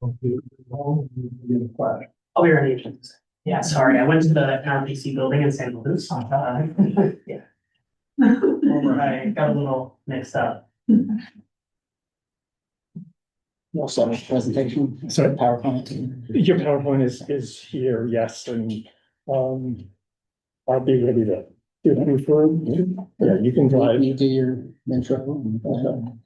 I'll be ready. Yeah, sorry, I went to the RPC building in St. Louis. Yeah. I got a little mixed up. Also, presentation, Sorry? PowerPoint. Your PowerPoint is here, yes, and I'll be ready to do that for you. Yeah, you can drive. You do your intro.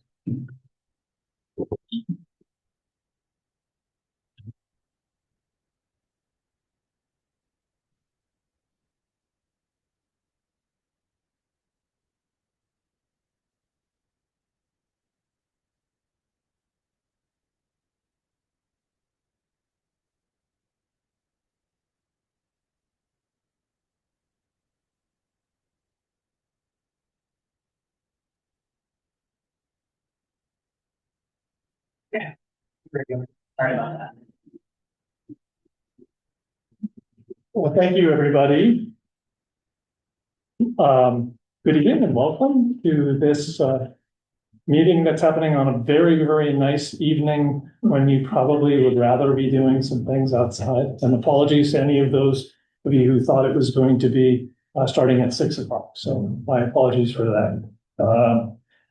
Yeah. Sorry about that. Well, thank you, everybody. Good evening and welcome to this meeting that's happening on a very, very nice evening when you probably would rather be doing some things outside. And apologies to any of those of you who thought it was going to be starting at 6 o'clock. So my apologies for that.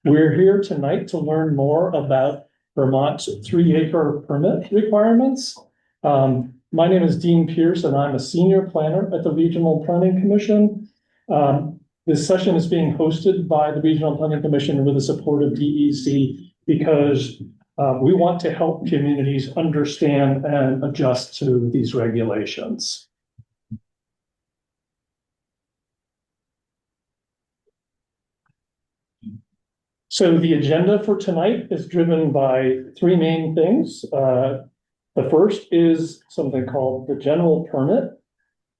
We're here tonight to learn more about Vermont's 3-acre permit requirements. My name is Dean Pierce, and I'm a senior planner at the Regional Planning Commission. This session is being hosted by the Regional Planning Commission with the support of DEC because we want to help communities understand and adjust to these regulations. So the agenda for tonight is driven by 3 main things. The first is something called the general permit,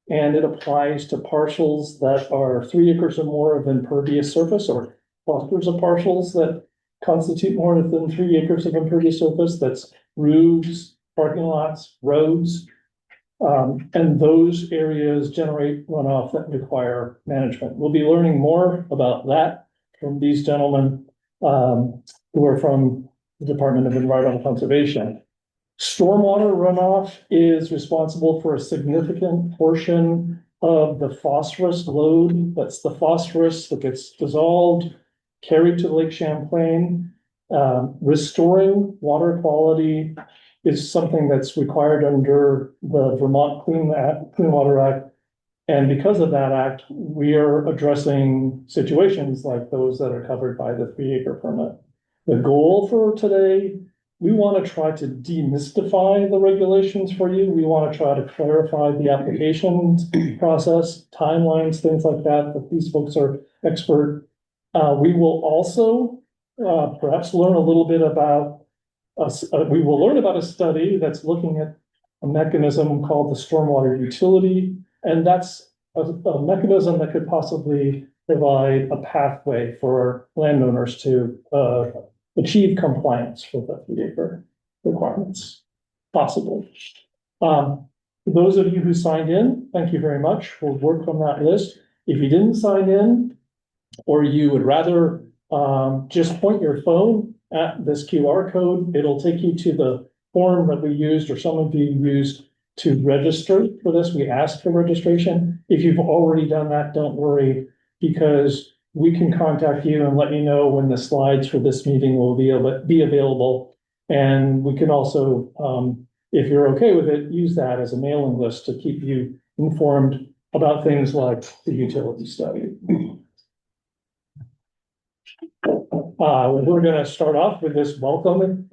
and it applies to parcels that are 3 acres or more of impervious surface, or clusters of parcels that constitute more than 3 acres of impervious surface. That's roofs, parking lots, roads, and those areas generate runoff that require management. We'll be learning more about that from these gentlemen who are from the Department of Environmental Conservation. Stormwater runoff is responsible for a significant portion of the phosphorus load. That's the phosphorus that gets dissolved, carried to Lake Champlain. Restoring water quality is something that's required under the Vermont Clean Water Act. And because of that act, we are addressing situations like those that are covered by the 3-acre permit. The goal for today, we want to try to demystify the regulations for you. We want to try to clarify the application process, timelines, things like that, that these folks are expert. We will also perhaps learn a little bit about we will learn about a study that's looking at a mechanism called the stormwater utility, and that's a mechanism that could possibly provide a pathway for landowners to achieve compliance with the 3-acre requirements, possible. Those of you who signed in, thank you very much. We'll work on that list. If you didn't sign in, or you would rather just point your phone at this QR code, it'll take you to the form that we used, or some of you used, to register for this. We asked for registration. If you've already done that, don't worry, because we can contact you and let you know when the slides for this meeting will be available. And we can also, if you're okay with it, use that as a mailing list to keep you informed about things like the utility study. We're going to start off with this welcome,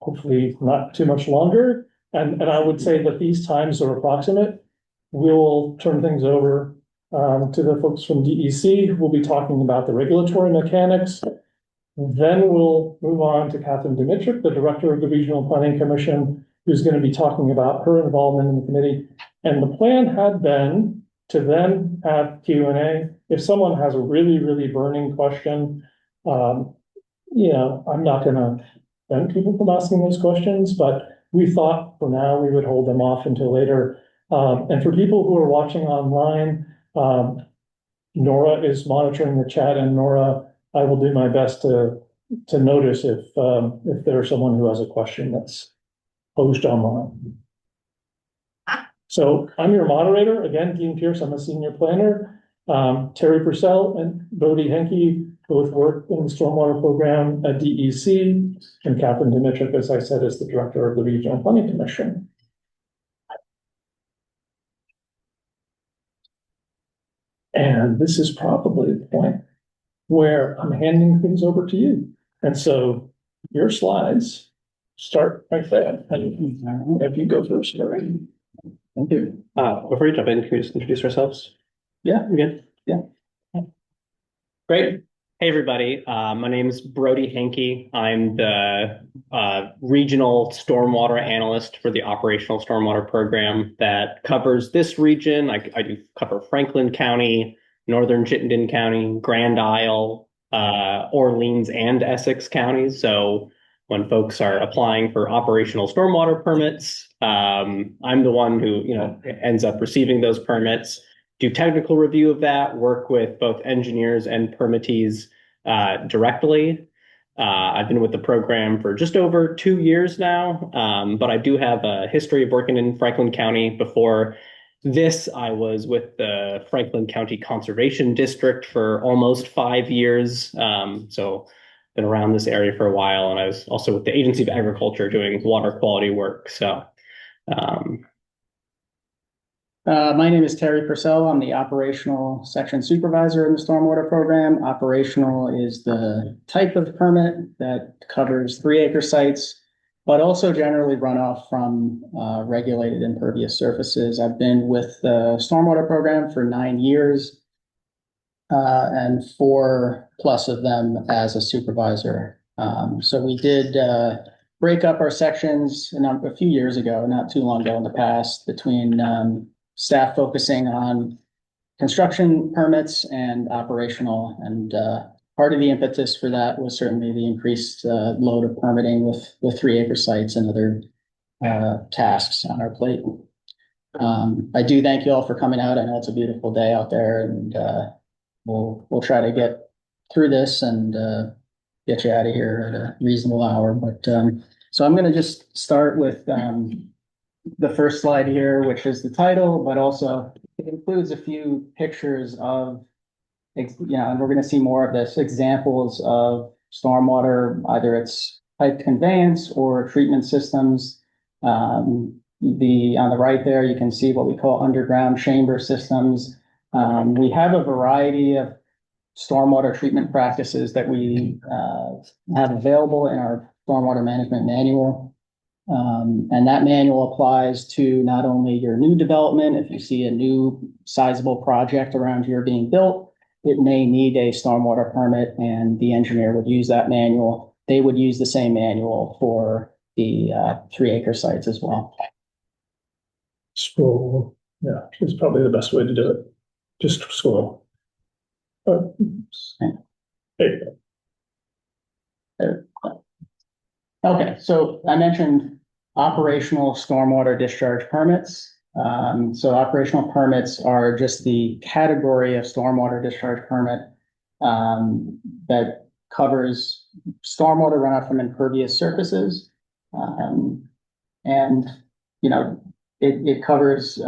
hopefully not too much longer. And I would say that these times are approximate. We'll turn things over to the folks from DEC. We'll be talking about the regulatory mechanics. Then we'll move on to Catherine Dimitruk, the director of the Regional Planning Commission, who's going to be talking about her involvement in the committee. And the plan had been to then have Q&A. If someone has a really, really burning question, I'm not going to prevent people from asking those questions, but we thought for now we would hold them off until later. And for people who are watching online, Nora is monitoring the chat, and Nora, I will do my best to notice if there's someone who has a question that's post online. So I'm your moderator, again, Dean Pierce, I'm a senior planner. Terry Purcell and Brodie Haenke both work in the stormwater program at DEC, and Catherine Dimitruk, as I said, is the director of the Regional Planning Commission. And this is probably the point where I'm handing things over to you. And so your slides start right there. And if you go first, Terry. Thank you. Before you jump in, can we just introduce ourselves? Yeah. You good? Yeah. Great. Hey, everybody. My name is Brodie Haenke. I'm the regional stormwater analyst for the operational stormwater program that covers this region. I do cover Franklin County, Northern Chittenden County, Grand Isle, Orleans, and Essex counties. So when folks are applying for operational stormwater permits, I'm the one who, ends up receiving those permits, do technical review of that, work with both engineers and permittees directly. I've been with the program for just over 2 years now, but I do have a history of working in Franklin County. Before this, I was with the Franklin County Conservation District for almost 5 years. So been around this area for a while, and I was also with the Agency of Agriculture doing water quality work. So My name is Terry Purcell. I'm the operational section supervisor in the stormwater program. Operational is the type of permit that covers 3-acre sites, but also generally runoff from regulated impervious surfaces. I've been with the stormwater program for 9 years, and 4+ of them as a supervisor. So we did break up our sections a few years ago, not too long ago in the past, between staff focusing on construction permits and operational. And part of the impetus for that was certainly the increased load of permitting with 3-acre sites and other tasks on our plate. I do thank you all for coming out. I know it's a beautiful day out there, and we'll try to get through this and get you out of here at a reasonable hour. But so I'm going to just start with the first slide here, which is the title, but also it includes a few pictures of, and we're going to see more of this, examples of stormwater, either it's pipe conveyance or treatment systems. On the right there, you can see what we call underground chamber systems. We have a variety of stormwater treatment practices that we have available in our stormwater management manual. And that manual applies to not only your new development. If you see a new sizable project around here being built, it may need a stormwater permit, and the engineer would use that manual. They would use the same manual for the 3-acre sites as well. Scroll, yeah, is probably the best way to do it. Just scroll. There you go. Okay, so I mentioned operational stormwater discharge permits. So operational permits are just the category of stormwater discharge permit that covers stormwater runoff from impervious surfaces. And, it covers,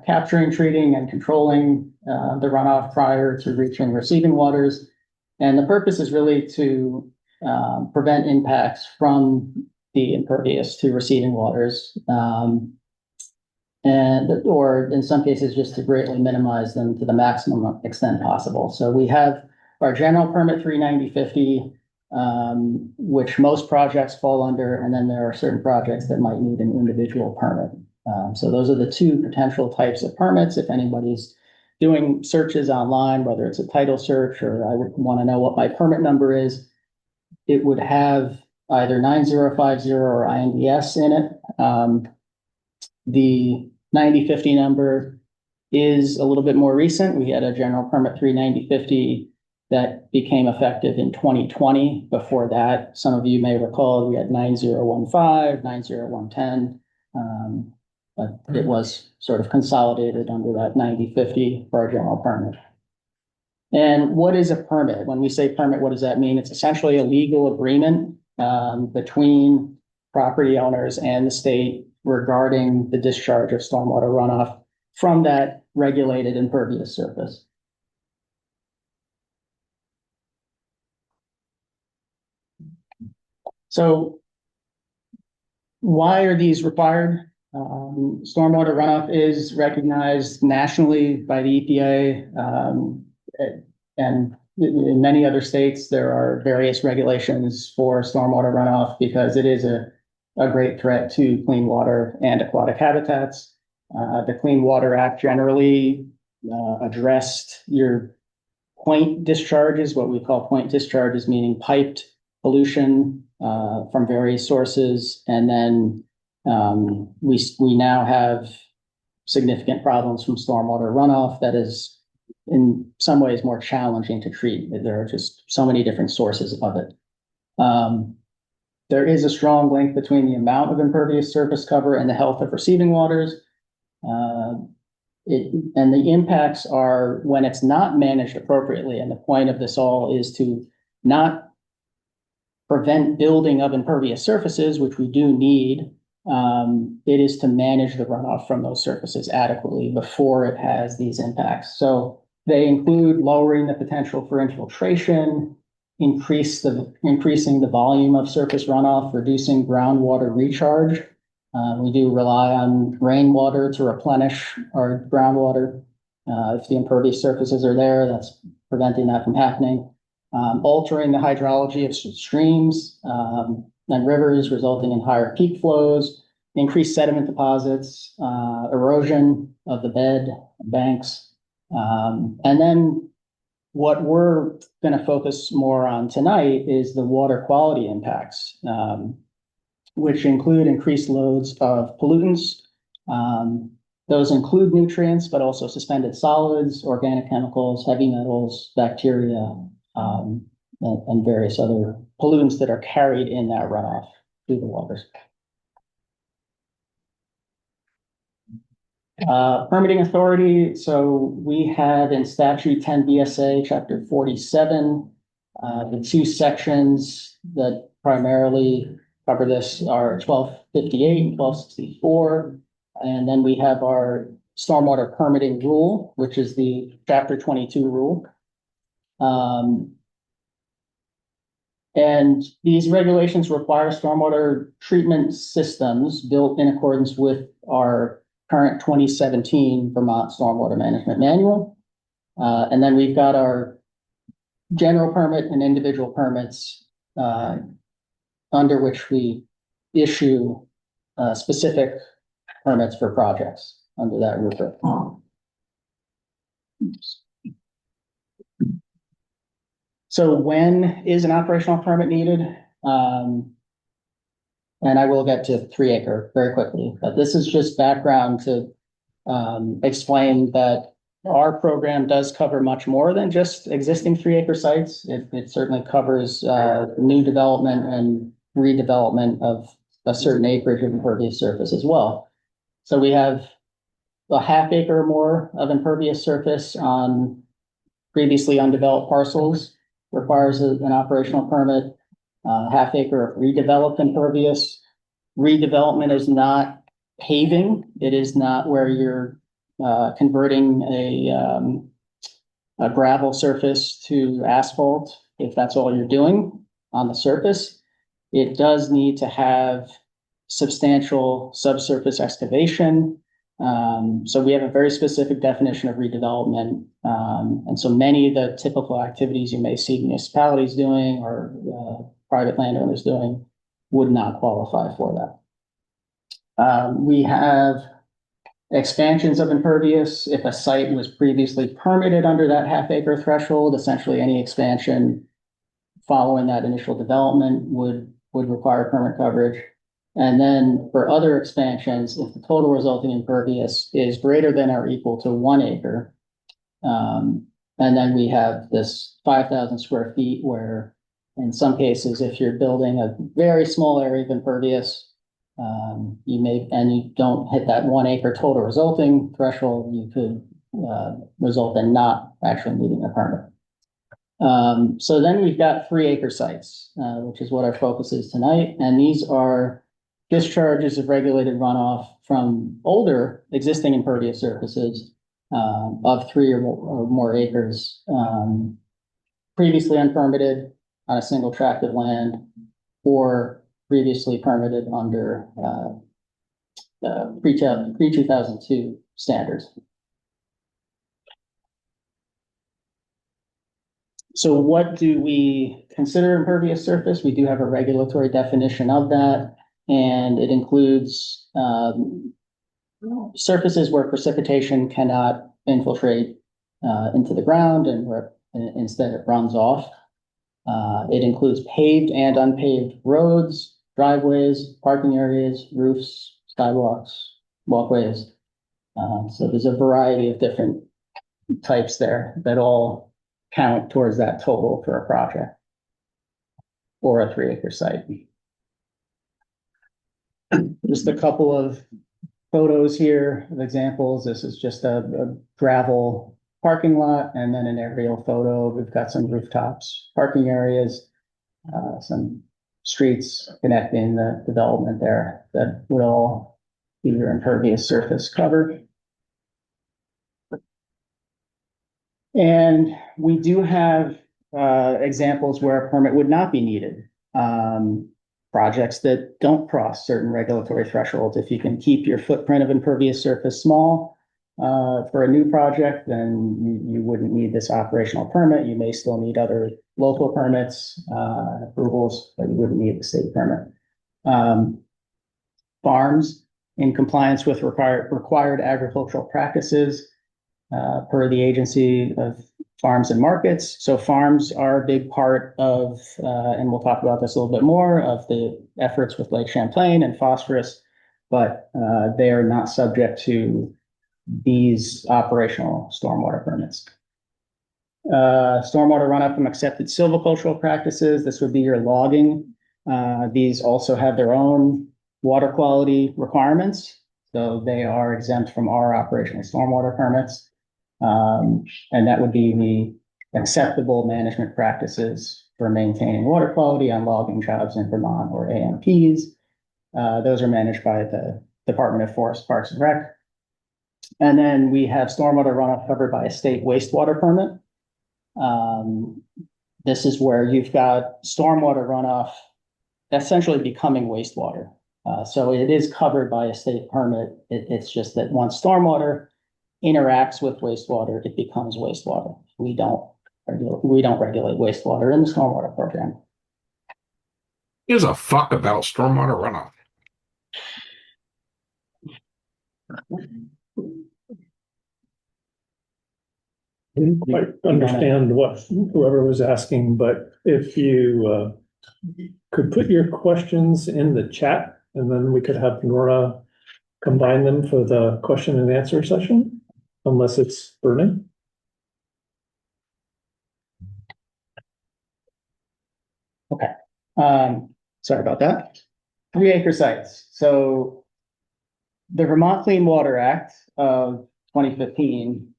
capturing, treating, and controlling the runoff prior to reaching receiving waters. And the purpose is really to prevent impacts from the impervious to receiving waters, or in some cases just to greatly minimize them to the maximum extent possible. So we have our general permit 39050, which most projects fall under, and then there are certain projects that might need an individual permit. So those are the two potential types of permits. If anybody's doing searches online, whether it's a title search or I would want to know what my permit number is, it would have either 9050 or INDS in it. The 9050 number is a little bit more recent. We had a general permit 39050 that became effective in 2020. Before that, some of you may recall, we had 9015, 90110, but it was sort of consolidated under that 9050 for our general permit. And what is a permit? When we say permit, what does that mean? It's essentially a legal agreement between property owners and the state regarding the discharge of stormwater runoff from that regulated impervious surface. So why are these required? Stormwater runoff is recognized nationally by the EPA, and in many other states, there are various regulations for stormwater runoff because it is a great threat to clean water and aquatic habitats. The Clean Water Act generally addressed your point discharges, what we call point discharges, meaning piped pollution from various sources. And then we now have significant problems from stormwater runoff that is in some ways more challenging to treat. There are just so many different sources of it. There is a strong link between the amount of impervious surface cover and the health of receiving waters. And the impacts are when it's not managed appropriately. And the point of this all is to not prevent building of impervious surfaces, which we do need. It is to manage the runoff from those surfaces adequately before it has these impacts. So they include lowering the potential for infiltration, increasing the volume of surface runoff, reducing groundwater recharge. We do rely on rainwater to replenish our groundwater. If the impervious surfaces are there, that's preventing that from happening. Altering the hydrology of streams and rivers, resulting in higher peak flows, increased sediment deposits, erosion of the bed, banks. And then what we're going to focus more on tonight is the water quality impacts, which include increased loads of pollutants. Those include nutrients, but also suspended solids, organic chemicals, heavy metals, bacteria, and various other pollutants that are carried in that runoff through the waters. Permitting authority. So we have in statute 10 BSA chapter 47, the two sections that primarily cover this are 1258 and 1264. And then we have our stormwater permitting rule, which is the chapter 22 rule. And these regulations require stormwater treatment systems built in accordance with our current 2017 Vermont Stormwater Management Manual. And then we've got our general permit and individual permits under which we issue specific permits for projects under that rubric. So when is an operational permit needed? And I will get to 3 acre very quickly, but this is just background to explain that our program does cover much more than just existing 3 acre sites. It certainly covers new development and redevelopment of a certain acreage of impervious surface as well. So we have a half acre or more of impervious surface on previously undeveloped parcels requires an operational permit. Half acre of redeveloped impervious. Redevelopment is not paving. It is not where you're converting a gravel surface to asphalt, if that's all you're doing on the surface. It does need to have substantial subsurface excavation. So we have a very specific definition of redevelopment. And so many of the typical activities you may see municipalities doing or private landowners doing would not qualify for that. We have expansions of impervious. If a site was previously permitted under that half acre threshold, essentially any expansion following that initial development would require permit coverage. And then for other expansions, if the total resulting impervious is greater than or equal to 1 acre, and then we have this 5,000 square feet where in some cases, if you're building a very small area of impervious, you don't hit that 1 acre total resulting threshold, you could result in not actually needing a permit. So then we've got 3 acre sites, which is what our focus is tonight. And these are discharges of regulated runoff from older existing impervious surfaces of 3 or more acres, previously unpermitted on a single tract of land, or previously permitted under pre-2002 standards. So what do we consider impervious surface? We do have a regulatory definition of that, and it includes surfaces where precipitation cannot infiltrate into the ground and where instead it runs off. It includes paved and unpaved roads, driveways, parking areas, roofs, sidewalks, walkways. So there's a variety of different types there that all count towards that total for a project or a 3-acre site. Just a couple of photos here of examples. This is just a gravel parking lot, and then an aerial photo. We've got some rooftops, parking areas, some streets connecting the development there that would all be your impervious surface cover. And we do have examples where a permit would not be needed. Projects that don't cross certain regulatory thresholds. If you can keep your footprint of impervious surface small for a new project, then you wouldn't need this operational permit. You may still need other local permits, approvals, but you wouldn't need the state permit. Farms in compliance with required agricultural practices per the Agency of Farms and Markets. So farms are a big part of, and we'll talk about this a little bit more, of the efforts with Lake Champlain and phosphorus, but they are not subject to these operational stormwater permits. Stormwater runoff from accepted silvicultural practices. This would be your logging. These also have their own water quality requirements, so they are exempt from our operational stormwater permits. And that would be the acceptable management practices for maintaining water quality on logging jobs in Vermont, or AMPs. Those are managed by the Department of Forest, Parks and Rec. And then we have stormwater runoff covered by a state wastewater permit. This is where you've got stormwater runoff essentially becoming wastewater. So it is covered by a state permit. It's just that once stormwater interacts with wastewater, it becomes wastewater. We don't regulate wastewater in the stormwater program. Gives a fuck about stormwater runoff. I didn't quite understand what whoever was asking, but if you could put your questions in the chat, and then we could have Nora combine them for the question and answer session, unless it's burning. Okay. Sorry about that. 3-acre sites. So the Vermont Clean Water Act of 2015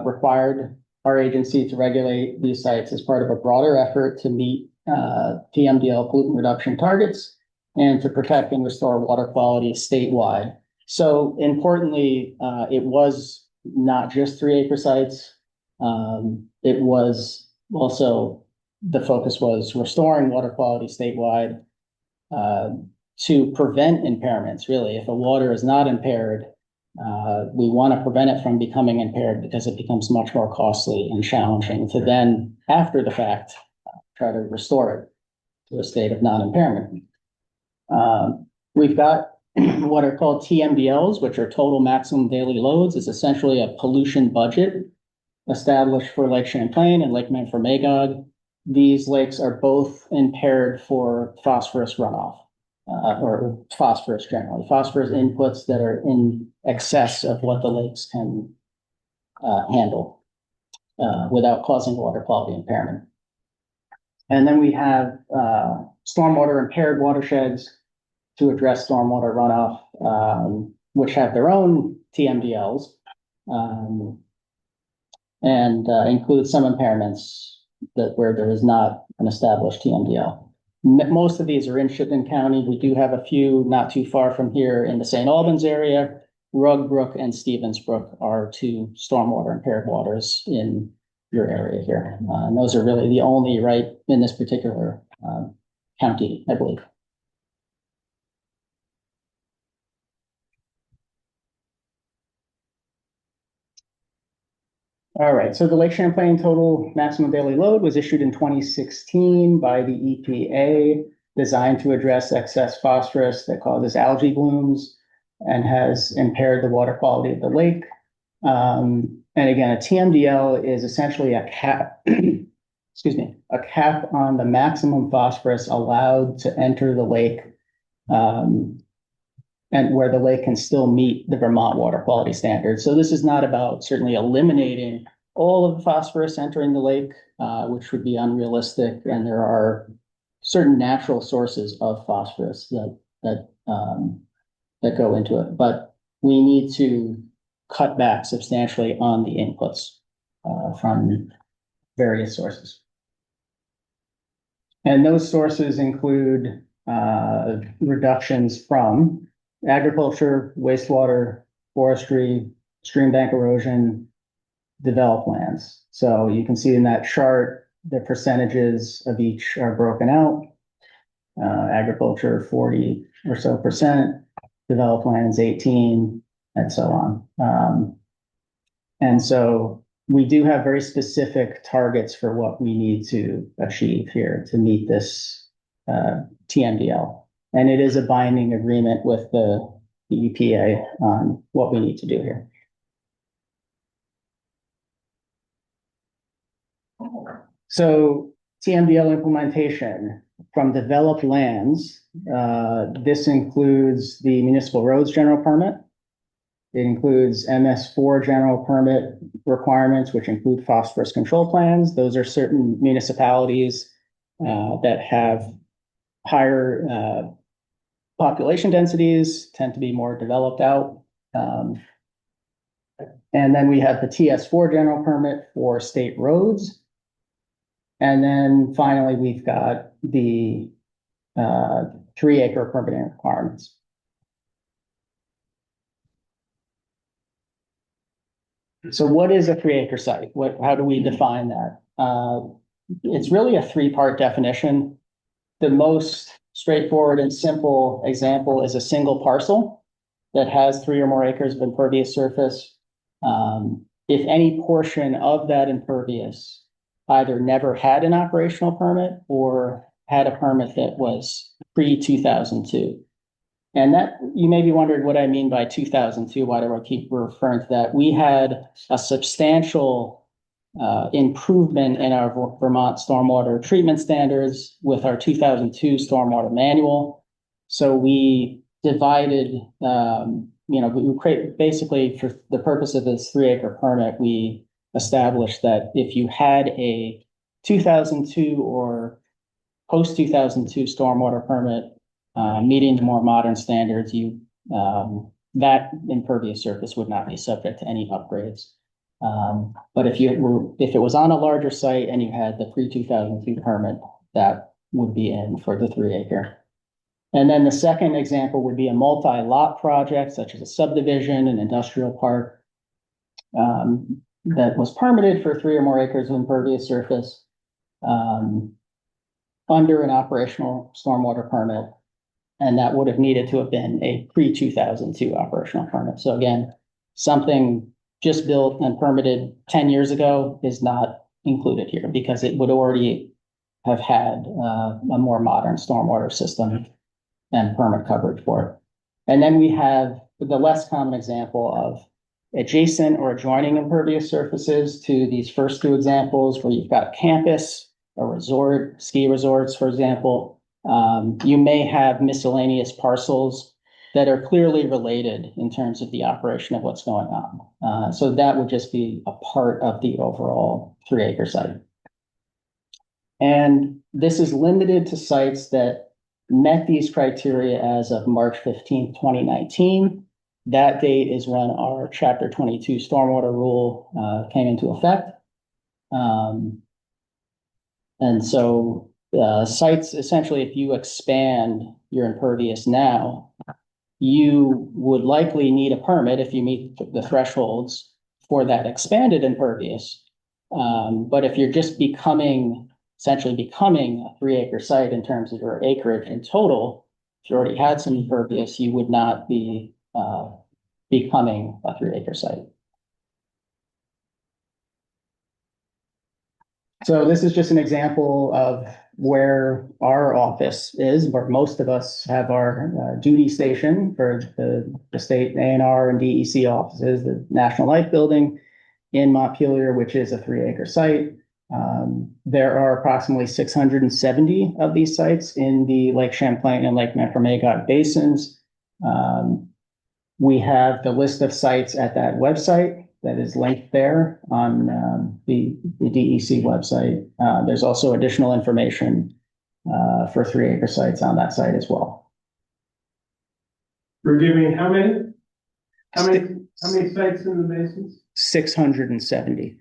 required our agency to regulate these sites as part of a broader effort to meet PMDL pollutant reduction targets and to protect and restore water quality statewide. So importantly, it was not just 3-acre sites. It was also, the focus was restoring water quality statewide to prevent impairments. Really, if a water is not impaired, we want to prevent it from becoming impaired, because it becomes much more costly and challenging to then, after the fact, try to restore it to a state of non-impairment. We've got what are called TMDLs, which are total maximum daily loads. It's essentially a pollution budget established for Lake Champlain and Lake Memphremagog. These lakes are both impaired for phosphorus runoff, or phosphorus generally, phosphorus inputs that are in excess of what the lakes can handle without causing water quality impairment. And then we have stormwater impaired watersheds to address stormwater runoff, which have their own TMDLs, and include some impairments where there is not an established TMDL. Most of these are in Shipman County. We do have a few not too far from here in the St. Albans area. Rug Brook and Stevens Brook are two stormwater impaired waters in your area here. And those are really the only right in this particular county, I believe. All right, so the Lake Champlain total maximum daily load was issued in 2016 by the EPA, designed to address excess phosphorus that causes algae blooms and has impaired the water quality of the lake. And again, a TMDL is essentially a cap, excuse me, a cap on the maximum phosphorus allowed to enter the lake, and where the lake can still meet the Vermont water quality standards. So this is not about certainly eliminating all of the phosphorus entering the lake, which would be unrealistic. And there are certain natural sources of phosphorus that go into it, but we need to cut back substantially on the inputs from various sources. And those sources include reductions from agriculture, wastewater, forestry, stream bank erosion, developed lands. So you can see in that chart, the percentages of each are broken out. Agriculture, 40 or so percent, developed lands, 18, and so on. And so we do have very specific targets for what we need to achieve here to meet this TMDL. And it is a binding agreement with the EPA on what we need to do here. So TMDL implementation from developed lands, this includes the municipal roads general permit. It includes MS4 general permit requirements, which include phosphorus control plans. Those are certain municipalities that have higher population densities, tend to be more developed out. And then we have the TS4 general permit for state roads. And then finally, we've got the 3-acre permitting requirements. So what is a 3-acre site? How do we define that? It's really a 3-part definition. The most straightforward and simple example is a single parcel that has 3 or more acres of impervious surface. If any portion of that impervious either never had an operational permit or had a permit that was pre-2002. And that, you may be wondering what I mean by 2002. Why do I keep referring to that? We had a substantial improvement in our Vermont stormwater treatment standards with our 2002 stormwater manual. So we divided, we create basically for the purpose of this 3-acre permit, we established that if you had a 2002 or post 2002 stormwater permit meeting the more modern standards, that impervious surface would not be subject to any upgrades. But if it was on a larger site and you had the pre-2002 permit, that would be in for the 3-acre. And then the second example would be a multi-lot project, such as a subdivision, an industrial park, that was permitted for 3 or more acres of impervious surface under an operational stormwater permit. And that would have needed to have been a pre-2002 operational permit. So again, something just built and permitted 10 years ago is not included here because it would already have had a more modern stormwater system and permit coverage for it. And then we have the less common example of adjacent or adjoining impervious surfaces to these first 2 examples, where you've got a campus, a resort, ski resorts, for example. You may have miscellaneous parcels that are clearly related in terms of the operation of what's going on. So that would just be a part of the overall 3-acre site. And this is limited to sites that met these criteria as of March 15th, 2019. That date is when our Chapter 22 stormwater rule came into effect. And so sites, essentially, if you expand your impervious now, you would likely need a permit if you meet the thresholds for that expanded impervious. But if you're just essentially becoming a 3-acre site in terms of your acreage in total, if you already had some impervious, you would not be becoming a 3-acre site. So this is just an example of where our office is, where most of us have our duty station for the state A&R and DEC offices, the National Life Building in Montpelier, which is a 3-acre site. There are approximately 670 of these sites in the Lake Champlain and Lake Memphremagog basins. We have the list of sites at that website that is linked there on the DEC website. There's also additional information for 3-acre sites on that site as well. Forgive me, how many? How many sites in the basins? 670.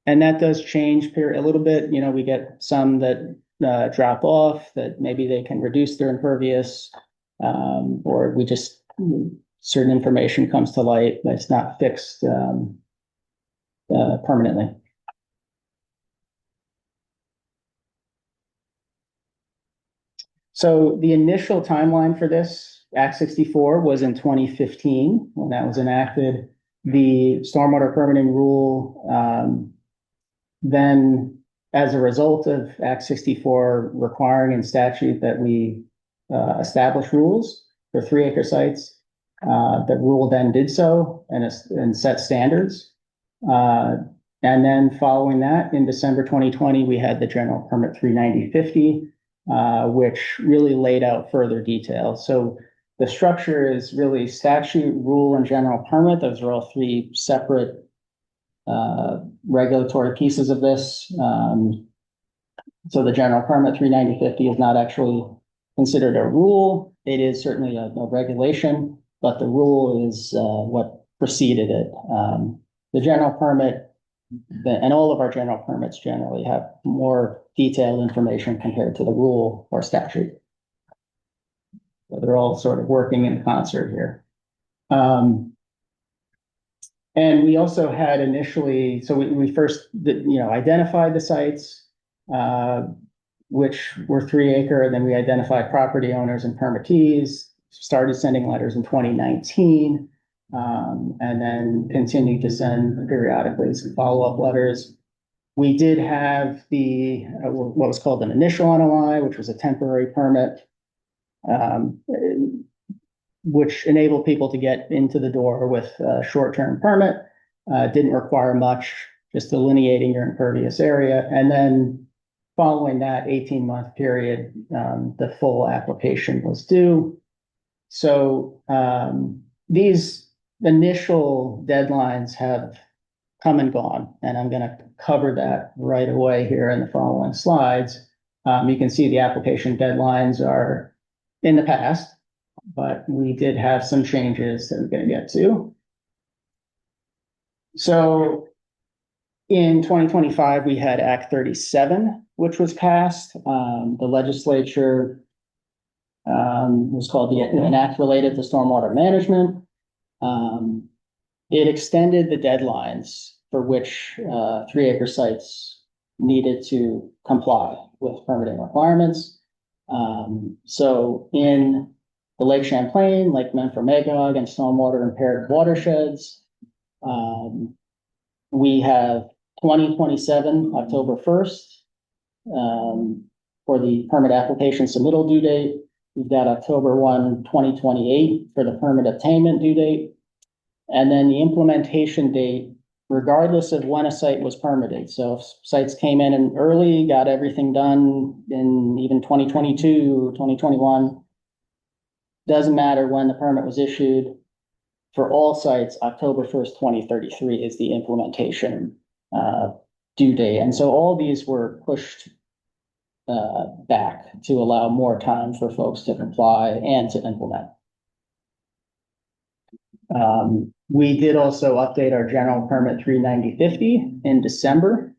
And that does change a little bit. You know, we get some that drop off, that maybe they can reduce their impervious, or we just, certain information comes to light that's not fixed permanently. So the initial timeline for this, Act 64, was in 2015 when that was enacted. The stormwater permitting rule, then as a result of Act 64 requiring in statute that we establish rules for 3-acre sites, the rule then did so and set standards. And then following that, in December 2020, we had the General Permit 39050, which really laid out further detail. So the structure is really statute, rule, and general permit. Those are all 3 separate regulatory pieces of this. So the General Permit 39050 is not actually considered a rule. It is certainly a regulation, but the rule is what preceded it. The general permit, and all of our general permits generally have more detailed information compared to the rule or statute. So they're all sort of working in concert here. And we also had initially, so we first, identified the sites, which were 3-acre, and then we identified property owners and permittees, started sending letters in 2019, and then continued to send periodically some follow-up letters. We did have what was called an initial NOI, which was a temporary permit, which enabled people to get into the door with a short-term permit. Didn't require much, just delineating your impervious area. And then following that 18-month period, the full application was due. So these initial deadlines have come and gone, and I'm going to cover that right away here in the following slides. You can see the application deadlines are in the past, but we did have some changes that we're going to get to. So in 2025, we had Act 37, which was passed. The legislature was called an act related to stormwater management. It extended the deadlines for which 3-acre sites needed to comply with permitting requirements. So in the Lake Champlain, Lake Memphremagog, and stormwater impaired watersheds, we have 2027, October 1st, for the permit application submittal due date. We've got October 1, 2028 for the permit attainment due date. And then the implementation date, regardless of when a site was permitted. So if sites came in early, got everything done in even 2022, 2021, doesn't matter when the permit was issued. For all sites, October 1st, 2033 is the implementation due date. And so all these were pushed back to allow more time for folks to comply and to implement. We did also update our general permit 39050 in December,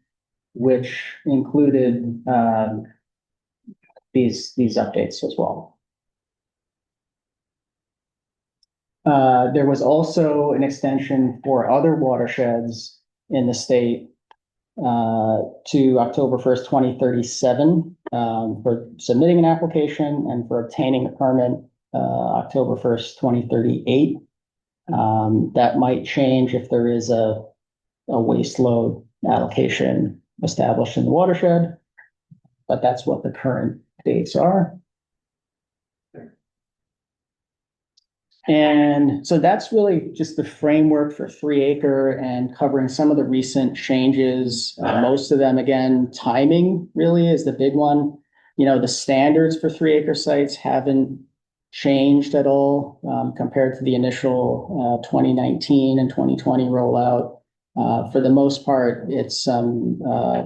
which included these updates as well. There was also an extension for other watersheds in the state to October 1st, 2037, for submitting an application and for obtaining a permit, October 1st, 2038. That might change if there is a waste load allocation established in the watershed, but that's what the current dates are. And so that's really just the framework for 3-acre and covering some of the recent changes. Most of them, again, timing really is the big one. You know, the standards for 3-acre sites haven't changed at all compared to the initial 2019 and 2020 rollout. For the most part, it's some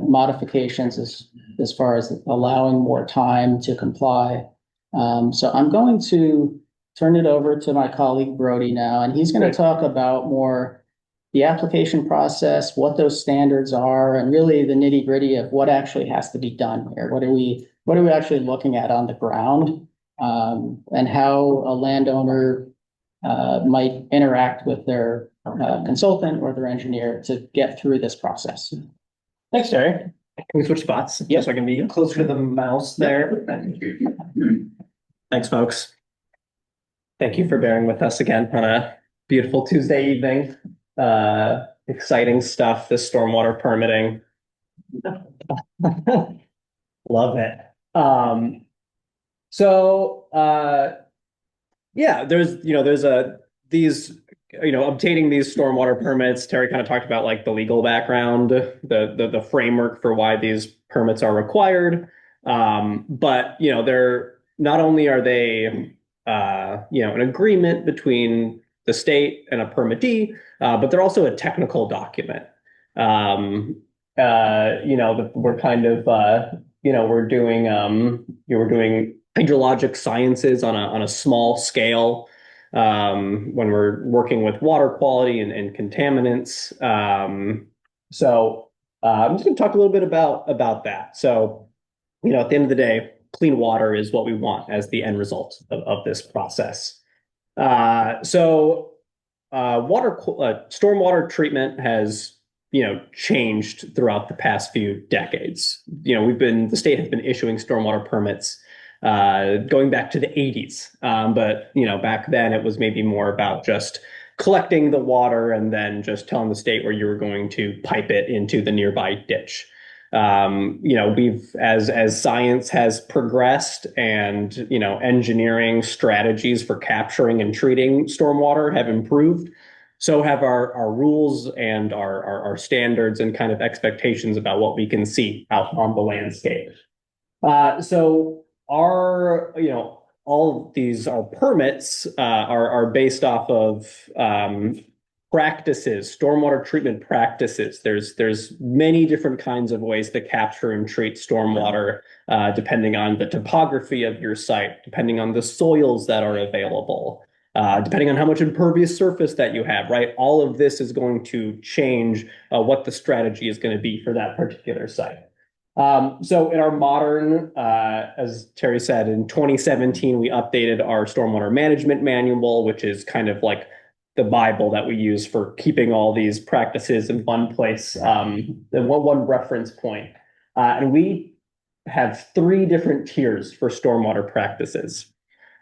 modifications as far as allowing more time to comply. So I'm going to turn it over to my colleague Brodie now, and he's going to talk about more the application process, what those standards are, and really the nitty gritty of what actually has to be done here. What are we actually looking at on the ground, and how a landowner might interact with their consultant or their engineer to get through this process. Thanks, Terry. Can we switch spots? Yep. So I can be closer to the mouse there. Thanks, folks. Thank you for bearing with us again on a beautiful Tuesday evening. Exciting stuff, this stormwater permitting. Love it. Yeah, obtaining these stormwater permits. Terry kind of talked about like the legal background, the framework for why these permits are required. But they're not only are they an agreement between the state and a permittee, but they're also a technical document. We're kind of we're doing hydrologic sciences on a small scale when we're working with water quality and contaminants. So I'm just going to talk a little bit about that. So at the end of the day, clean water is what we want as the end result of this process. Stormwater treatment has changed throughout the past few decades. The state has been issuing stormwater permits going back to the 80s. But back then it was maybe more about just collecting the water and then just telling the state where you were going to pipe it into the nearby ditch. As science has progressed and engineering strategies for capturing and treating stormwater have improved, so have our rules and our standards and kind of expectations about what we can see out on the landscape. So all of these permits are based off of practices, stormwater treatment practices. There's many different kinds of ways to capture and treat stormwater, depending on the topography of your site, depending on the soils that are available, depending on how much impervious surface that you have, right? All of this is going to change what the strategy is going to be for that particular site. So in our modern, as Terry said, in 2017, we updated our stormwater management manual, which is kind of like the Bible that we use for keeping all these practices in one place, one reference point. And we have 3 different tiers for stormwater practices.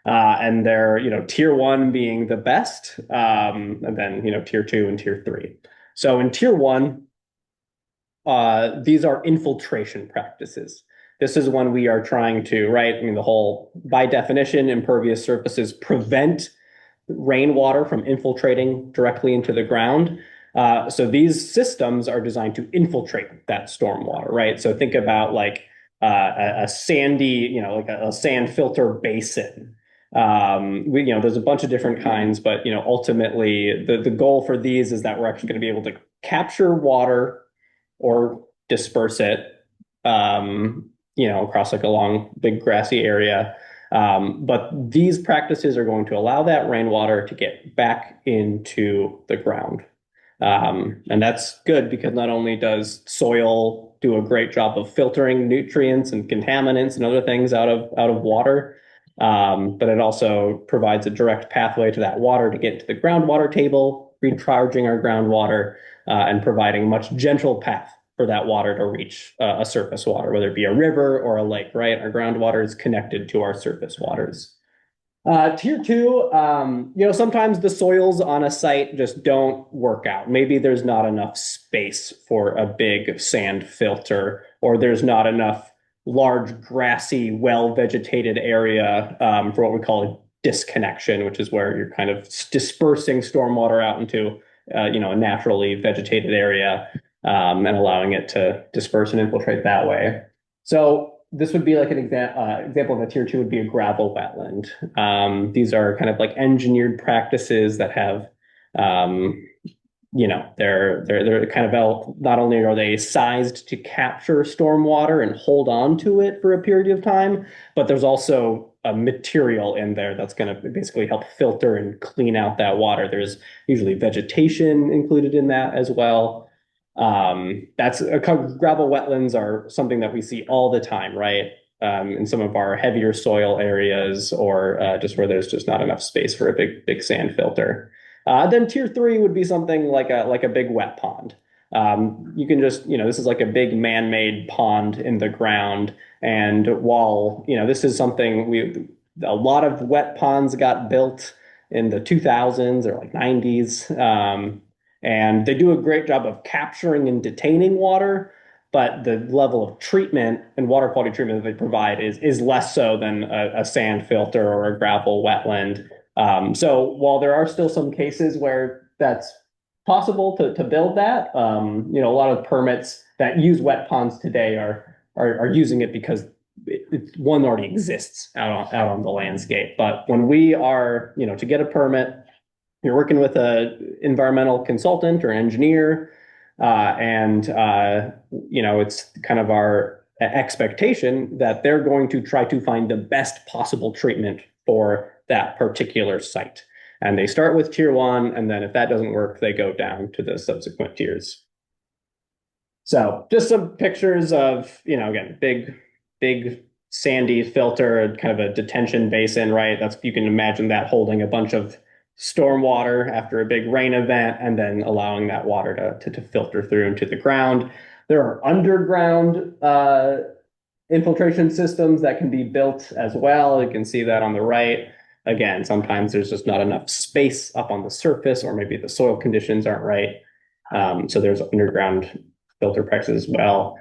And they're, tier 1 being the best, and then, tier 2 and tier 3. So in tier 1, these are infiltration practices. This is when we are trying to, right? By definition, impervious surfaces prevent rainwater from infiltrating directly into the ground. So these systems are designed to infiltrate that stormwater, right? So think about like a sandy, like a sand filter basin. There's a bunch of different kinds, but ultimately the goal for these is that we're actually going to be able to capture water or disperse it, across like a long, big grassy area. But these practices are going to allow that rainwater to get back into the ground. And that's good because not only does soil do a great job of filtering nutrients and contaminants and other things out of water, but it also provides a direct pathway to that water to get to the groundwater table, recharging our groundwater, and providing a much gentle path for that water to reach a surface water, whether it be a river or a lake, right? Our groundwater is connected to our surface waters. Tier two, sometimes the soils on a site just don't work out. Maybe there's not enough space for a big sand filter, or there's not enough large grassy, well-vegetated area for what we call a disconnection, which is where you're kind of dispersing stormwater out into a naturally vegetated area and allowing it to disperse and infiltrate that way. So this would be like an example of a tier two would be a gravel wetland. These are kind of like engineered practices that have, they're kind of not only are they sized to capture stormwater and hold on to it for a period of time, but there's also a material in there that's going to basically help filter and clean out that water. There's usually vegetation included in that as well. Gravel wetlands are something that we see all the time, right? In some of our heavier soil areas, or just where there's just not enough space for a big sand filter. Then tier three would be something like a big wet pond. You can just, this is like a big man-made pond in the ground. And while, this is something a lot of wet ponds got built in the 2000s or like 90s. And they do a great job of capturing and detaining water, but the level of treatment and water quality treatment that they provide is less so than a sand filter or a gravel wetland. So while there are still some cases where that's possible to build that, a lot of permits that use wet ponds today are using it because one already exists out on the landscape. But when we are, to get a permit, you're working with an environmental consultant or engineer, and it's kind of our expectation that they're going to try to find the best possible treatment for that particular site. And they start with tier one, and then if that doesn't work, they go down to the subsequent tiers. So just some pictures of, again, big sandy filter, kind of a detention basin, right? You can imagine that holding a bunch of stormwater after a big rain event and then allowing that water to filter through into the ground. There are underground infiltration systems that can be built as well. You can see that on the right. Again, sometimes there's just not enough space up on the surface, or maybe the soil conditions aren't right. So there's underground filter practices as well.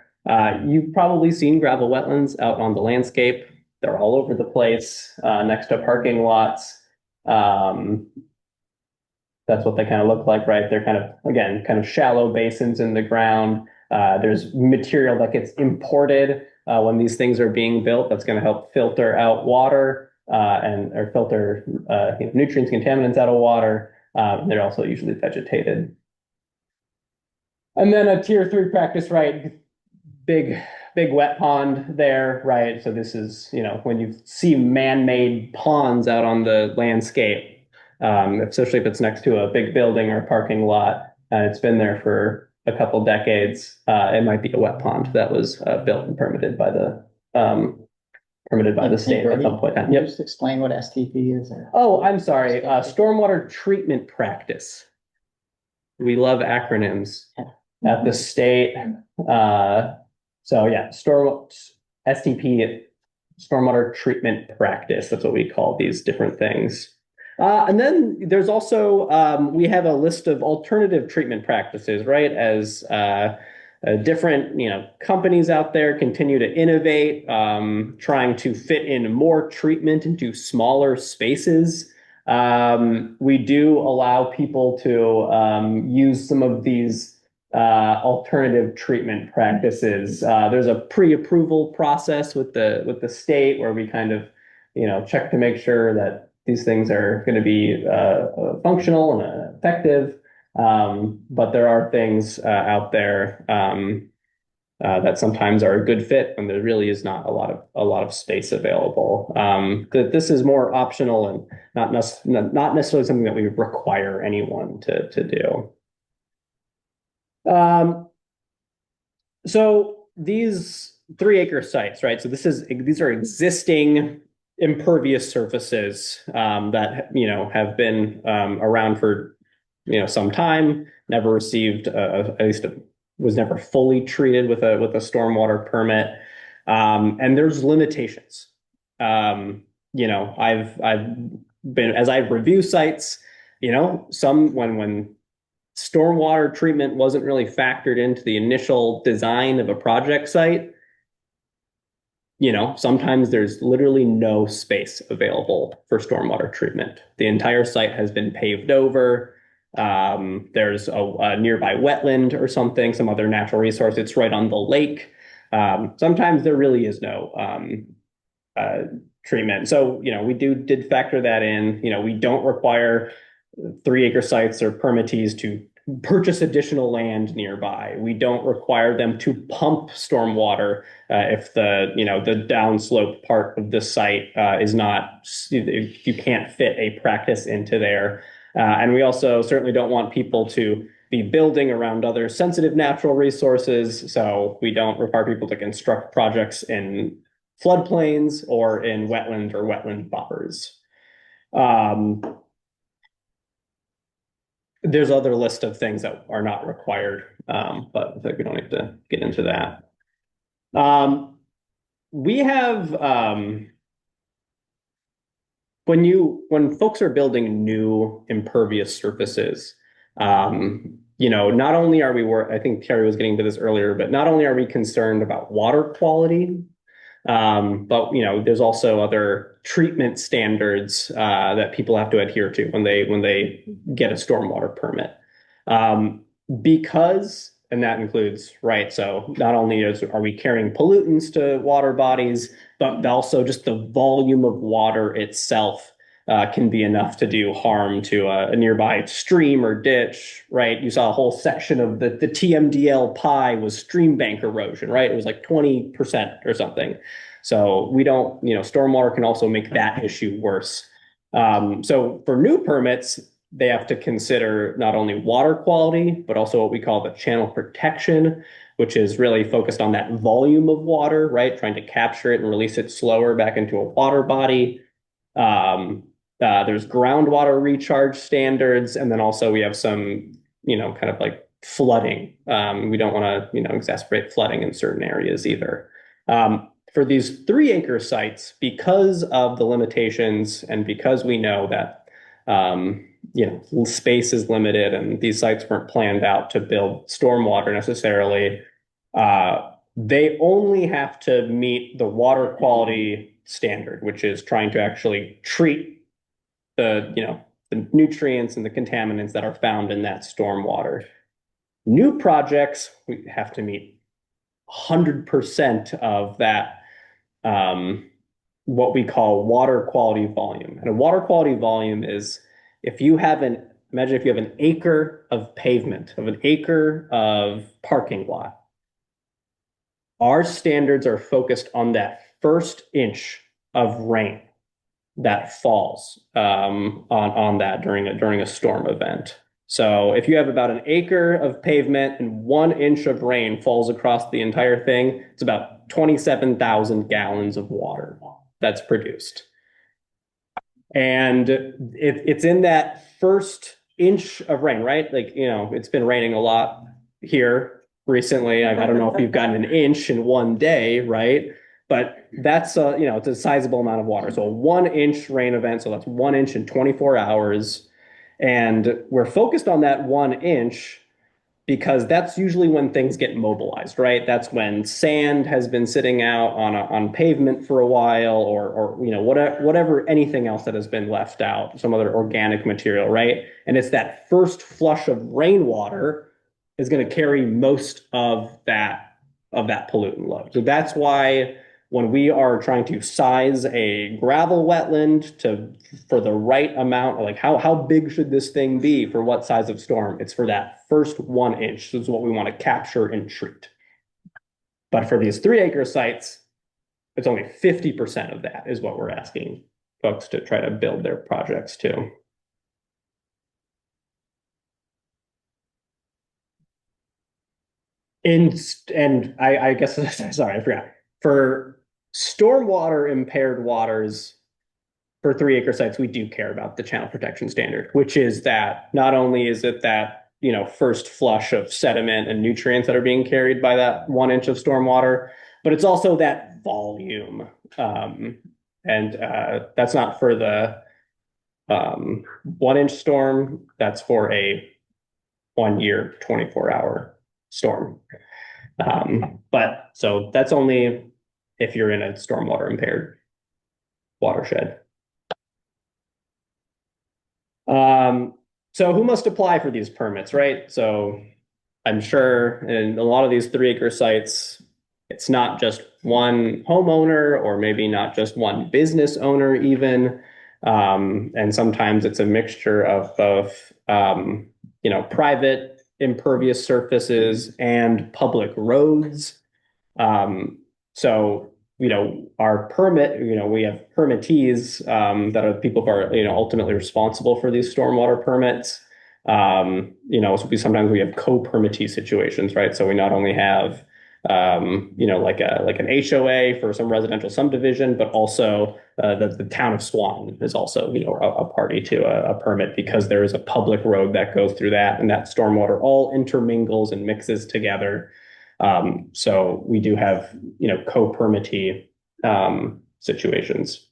You've probably seen gravel wetlands out on the landscape. They're all over the place, next to parking lots. That's what they kind of look like, right? They're kind of shallow basins in the ground. There's material that gets imported when these things are being built that's going to help filter out water or filter nutrients, contaminants out of water. They're also usually vegetated. And then a tier three practice, right? Big wet pond there, right? So this is, when you see man-made ponds out on the landscape, especially if it's next to a big building or parking lot, and it's been there for a couple decades, it might be a wet pond that was built and permitted by the state at some point. Can you just explain what STP is? Oh, I'm sorry. Stormwater treatment practice. We love acronyms at the state. So yeah, STP, stormwater treatment practice. That's what we call these different things. And then there's also, we have a list of alternative treatment practices, right? As different, companies out there continue to innovate, trying to fit in more treatment into smaller spaces. We do allow people to use some of these alternative treatment practices. There's a pre-approval process with the state where we kind of, check to make sure that these things are going to be functional and effective. But there are things out there that sometimes are a good fit when there really is not a lot of space available. This is more optional and not necessarily something that we require anyone to do. So these 3 acre sites, right? So these are existing impervious surfaces that have been around for some time. Never received at least was never fully treated with a stormwater permit, and there's limitations. I've been as I review sites. Some when stormwater treatment wasn't really factored into the initial design of a project site. Sometimes there's literally no space available for stormwater treatment. The entire site has been paved over. There's a nearby wetland or something, some other natural resource. It's right on the lake. Sometimes there really is no treatment. So, we did factor that in. We don't require 3 acre sites or permittees to purchase additional land nearby. We don't require them to pump stormwater if the downslope part of the site is not, if you can't fit a practice into there. And we also certainly don't want people to be building around other sensitive natural resources. So we don't require people to construct projects in floodplains or in wetland or wetland buffers. There's other list of things that are not required, but I think we don't need to get into that. We have when folks are building new impervious surfaces, not only are we I think Terry was getting to this earlier, but not only are we concerned about water quality, but there's also other treatment standards that people have to adhere to when they get a stormwater permit. And that includes, right, so not only are we carrying pollutants to water bodies, but also just the volume of water itself can be enough to do harm to a nearby stream or ditch, right? You saw a whole section of the TMDL pie was stream bank erosion, right? It was like 20% or something. So we don't, stormwater can also make that issue worse. So for new permits, they have to consider not only water quality, but also what we call the channel protection, which is really focused on that volume of water, right? Trying to capture it and release it slower back into a water body. There's groundwater recharge standards. And then also we have some, kind of like flooding. We don't want to, exacerbate flooding in certain areas either. For these 3 acre sites, because of the limitations and because we know that, space is limited and these sites weren't planned out to build stormwater necessarily, they only have to meet the water quality standard, which is trying to actually treat the nutrients and the contaminants that are found in that stormwater. New projects, we have to meet 100% of that, what we call water quality volume. And a water quality volume is imagine if you have an acre of pavement, of an acre of parking lot. Our standards are focused on that first inch of rain that falls on that during a storm event. So if you have about an acre of pavement and 1 inch of rain falls across the entire thing, it's about 27,000 gallons of water that's produced. And it's in that first inch of rain, right? Like, it's been raining a lot here recently. I don't know if you've gotten an inch in one day, right? But that's it's a sizable amount of water. So a 1 inch rain event, so that's 1 inch in 24 hours. And we're focused on that 1 inch because that's usually when things get mobilized, right? That's when sand has been sitting out on pavement for a while, or whatever anything else that has been left out, some other organic material, right? And it's that first flush of rainwater is going to carry most of that pollutant load. So that's why when we are trying to size a gravel wetland for the right amount, like how big should this thing be for what size of storm? It's for that first 1 inch. This is what we want to capture and treat. But for these 3 acre sites, it's only 50% of that is what we're asking folks to try to build their projects to. And I guess, sorry, I forgot. For stormwater impaired waters, for 3 acre sites, we do care about the channel protection standard, which is that not only is it that, first flush of sediment and nutrients that are being carried by that 1 inch of stormwater, but it's also that volume. And that's not for the 1 inch storm, that's for a 1 year, 24-hour storm. But so that's only if you're in a stormwater impaired watershed. So who must apply for these permits, right? So I'm sure in a lot of these 3 acre sites, it's not just one homeowner or maybe not just one business owner even. And sometimes it's a mixture of both, private impervious surfaces and public roads. So our permit, we have permittees that are the people who are, ultimately responsible for these stormwater permits. So sometimes we have co-permittee situations, right? So we not only have, like an HOA for some residential subdivision, but also the town of Swan is also, a party to a permit because there is a public road that goes through that, and that stormwater all intermingles and mixes together. So we do have, co-permittee situations.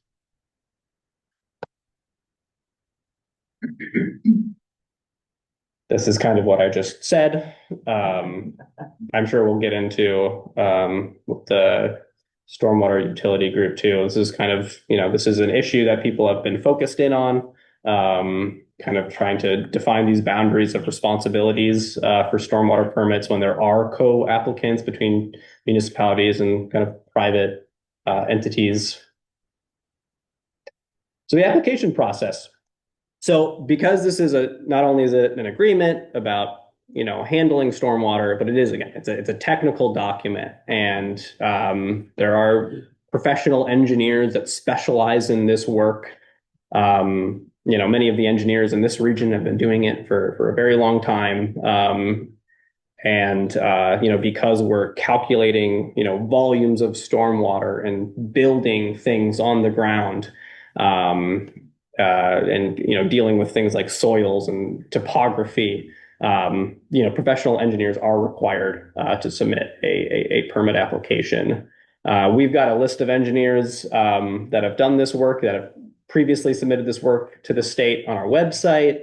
This is kind of what I just said. I'm sure we'll get into with the stormwater utility group too. This is kind of, this is an issue that people have been focused in on, kind of trying to define these boundaries of responsibilities for stormwater permits when there are co-applicants between municipalities and kind of private entities. So the application process. So because this is not only is it an agreement about, handling stormwater, but it is, again, it's a technical document, and there are professional engineers that specialize in this work. Many of the engineers in this region have been doing it for a very long time. Because we're calculating, volumes of stormwater and building things on the ground, dealing with things like soils and topography, professional engineers are required to submit a permit application. We've got a list of engineers that have done this work, that have previously submitted this work to the state on our website.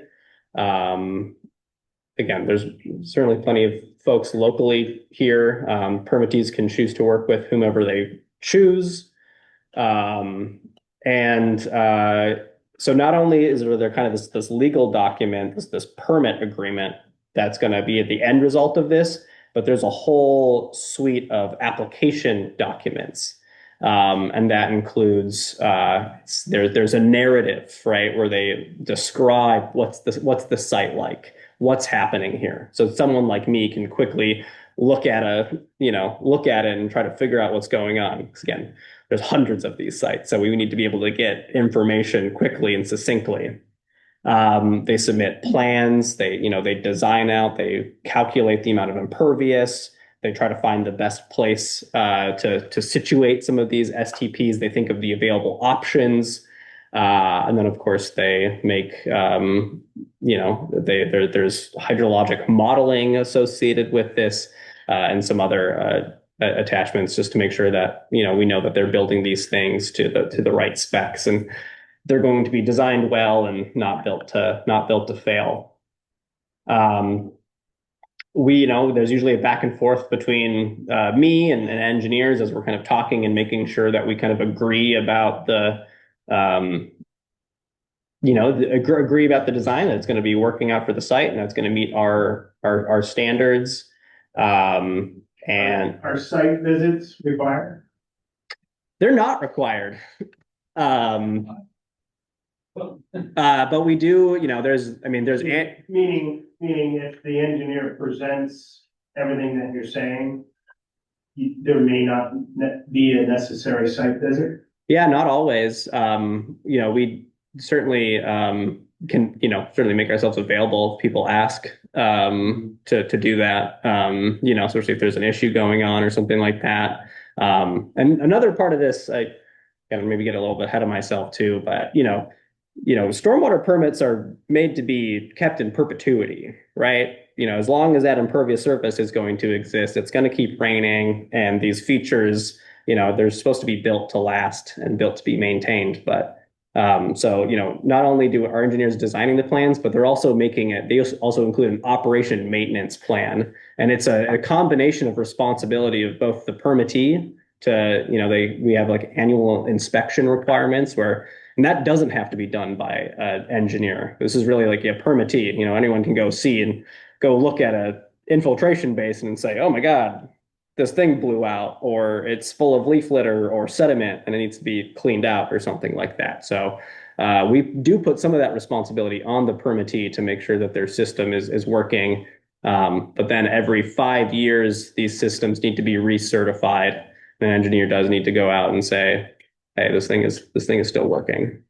Again, there's certainly plenty of folks locally here. Permittees can choose to work with whomever they choose. So not only is there kind of this legal document, this permit agreement that's going to be at the end result of this, but there's a whole suite of application documents. And that includes, there's a narrative, right, where they describe what's the site like, what's happening here. So someone like me can quickly look at it and try to figure out what's going on. Because again, there's hundreds of these sites, so we need to be able to get information quickly and succinctly. They submit plans, they design out, they calculate the amount of impervious, they try to find the best place to situate some of these STPs. They think of the available options. And then, of course, they make, there's hydrologic modeling associated with this and some other attachments just to make sure that, we know that they're building these things to the right specs and they're going to be designed well and not built to fail. There's usually a back and forth between me and engineers as we're kind of talking and making sure that we kind of agree about agree about the design that's going to be working out for the site and that's going to meet our standards. And are site visits required? They're not required. But we do, there's Meaning if the engineer presents everything that you're saying, there may not be a necessary site visit? Yeah, not always. We certainly can, certainly make ourselves available if people ask. to do that, especially if there's an issue going on or something like that. And another part of this, I can maybe get a little bit ahead of myself too, but stormwater permits are made to be kept in perpetuity, right? As long as that impervious surface is going to exist, it's going to keep raining, and these features, they're supposed to be built to last and built to be maintained. But not only do our engineers designing the plans, but they're also they also include an operation maintenance plan. And it's a combination of responsibility of both the permittee we have like annual inspection requirements and that doesn't have to be done by an engineer. This is really like a permittee. Anyone can go see and go look at a infiltration basin and say, oh my God, this thing blew out, or it's full of leaf litter or sediment and it needs to be cleaned out or something like that. So we do put some of that responsibility on the permittee to make sure that their system is working. But then every 5 years, these systems need to be recertified. An engineer does need to go out and say, hey, this thing is still working.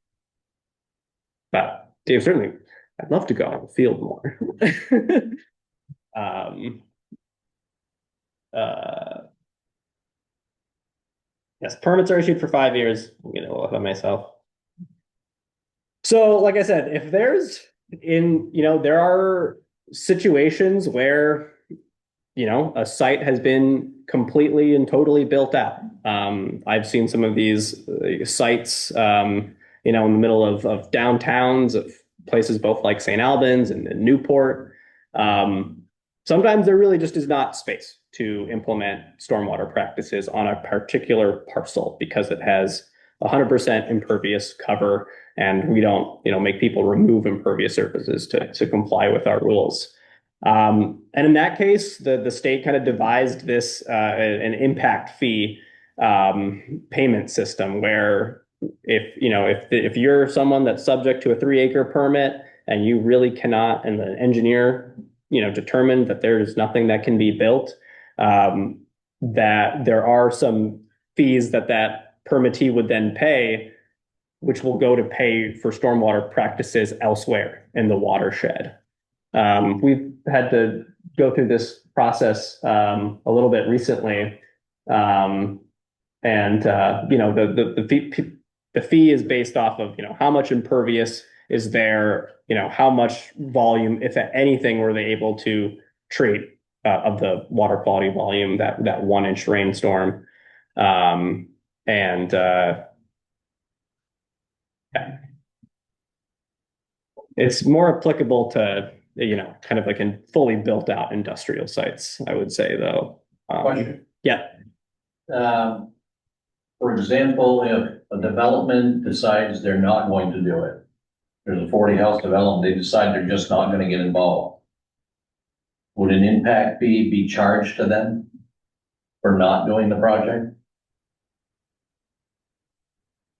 But Dave, certainly, I'd love to go out in the field more. Yes, permits are issued for 5 years. I'm getting a little ahead of myself. So, like I said, if there are situations where, a site has been completely and totally built out. I've seen some of these sites, in the middle of downtowns of places both like St. Albans and Newport. Sometimes there really just is not space to implement stormwater practices on a particular parcel because it has 100% impervious cover, and we don't, make people remove impervious surfaces to comply with our rules. And in that case, the state kind of devised this an impact fee payment system where if you're someone that's subject to a 3-acre permit and you really cannot, and the engineer determined that there's nothing that can be built, that there are some fees that permittee would then pay, which will go to pay for stormwater practices elsewhere in the watershed. We've had to go through this process a little bit recently, and the fee is based off of how much impervious is there, how much volume, if anything, were they able to treat of the water quality volume that 1-inch rainstorm, it's more applicable to kind of like in fully built out industrial sites, I would say, though. Question. Yeah. For example, if a development decides they're not going to do it, there's a 40-house development, they decide they're just not going to get involved. Would an impact fee be charged to them for not doing the project?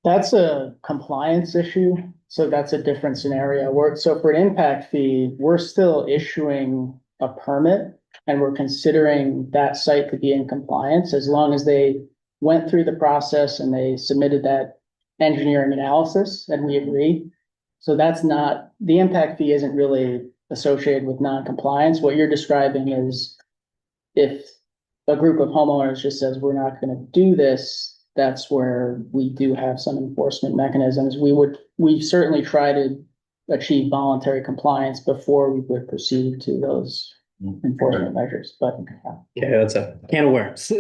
That's a compliance issue. So that's a different scenario. So for an impact fee, we're still issuing a permit and we're considering that site to be in compliance as long as they went through the process and they submitted that engineering analysis and we agree. So that's not, the impact fee isn't really associated with non-compliance. What you're describing is if a group of homeowners just says, we're not going to do this, that's where we do have some enforcement mechanisms. We certainly try to achieve voluntary compliance before we would proceed to those enforcement measures, but. Yeah, that's a can of worms.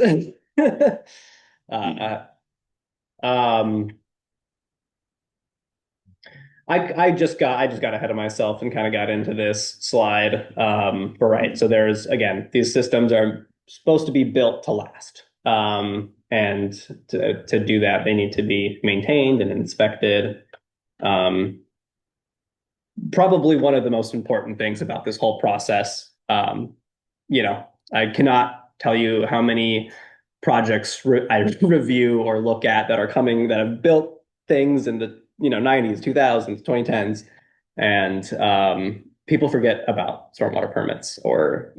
I just got ahead of myself and kind of got into this slide. But right, so there's, again, these systems are supposed to be built to last. And to do that, they need to be maintained and inspected. Probably one of the most important things about this whole process, I cannot tell you how many projects I review or look at that have built things in the 90s, 2000s, 2010s, and people forget about stormwater permits, or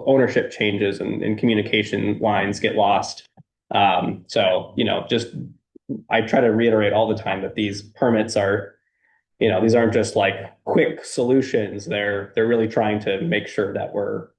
ownership changes and communication lines get lost. So I try to reiterate all the time that these permits are these aren't just like quick solutions. They're really trying to make sure that we're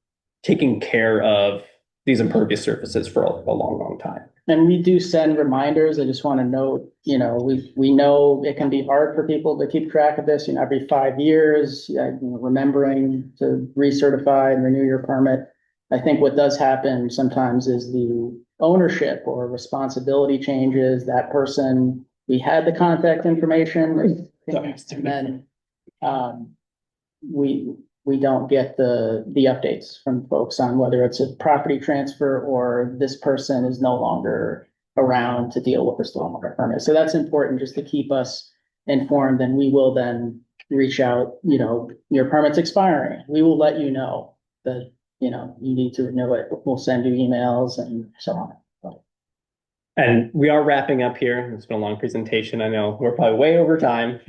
taking care of these impervious surfaces for a long, long time. And we do send reminders. I just want to note, we know it can be hard for people to keep track of this, every 5 years, remembering to recertify and renew your permit. I think what does happen sometimes is the ownership or responsibility changes. That person, we had the contact information, and then we don't get the updates from folks on whether it's a property transfer or this person is no longer around to deal with the stormwater permit. So that's important just to keep us informed, and we will then reach out, your permit's expiring. We will let you know that, you need to renew it. We'll send you emails and so on. And we are wrapping up here. It's been a long presentation. I know we're probably way over time.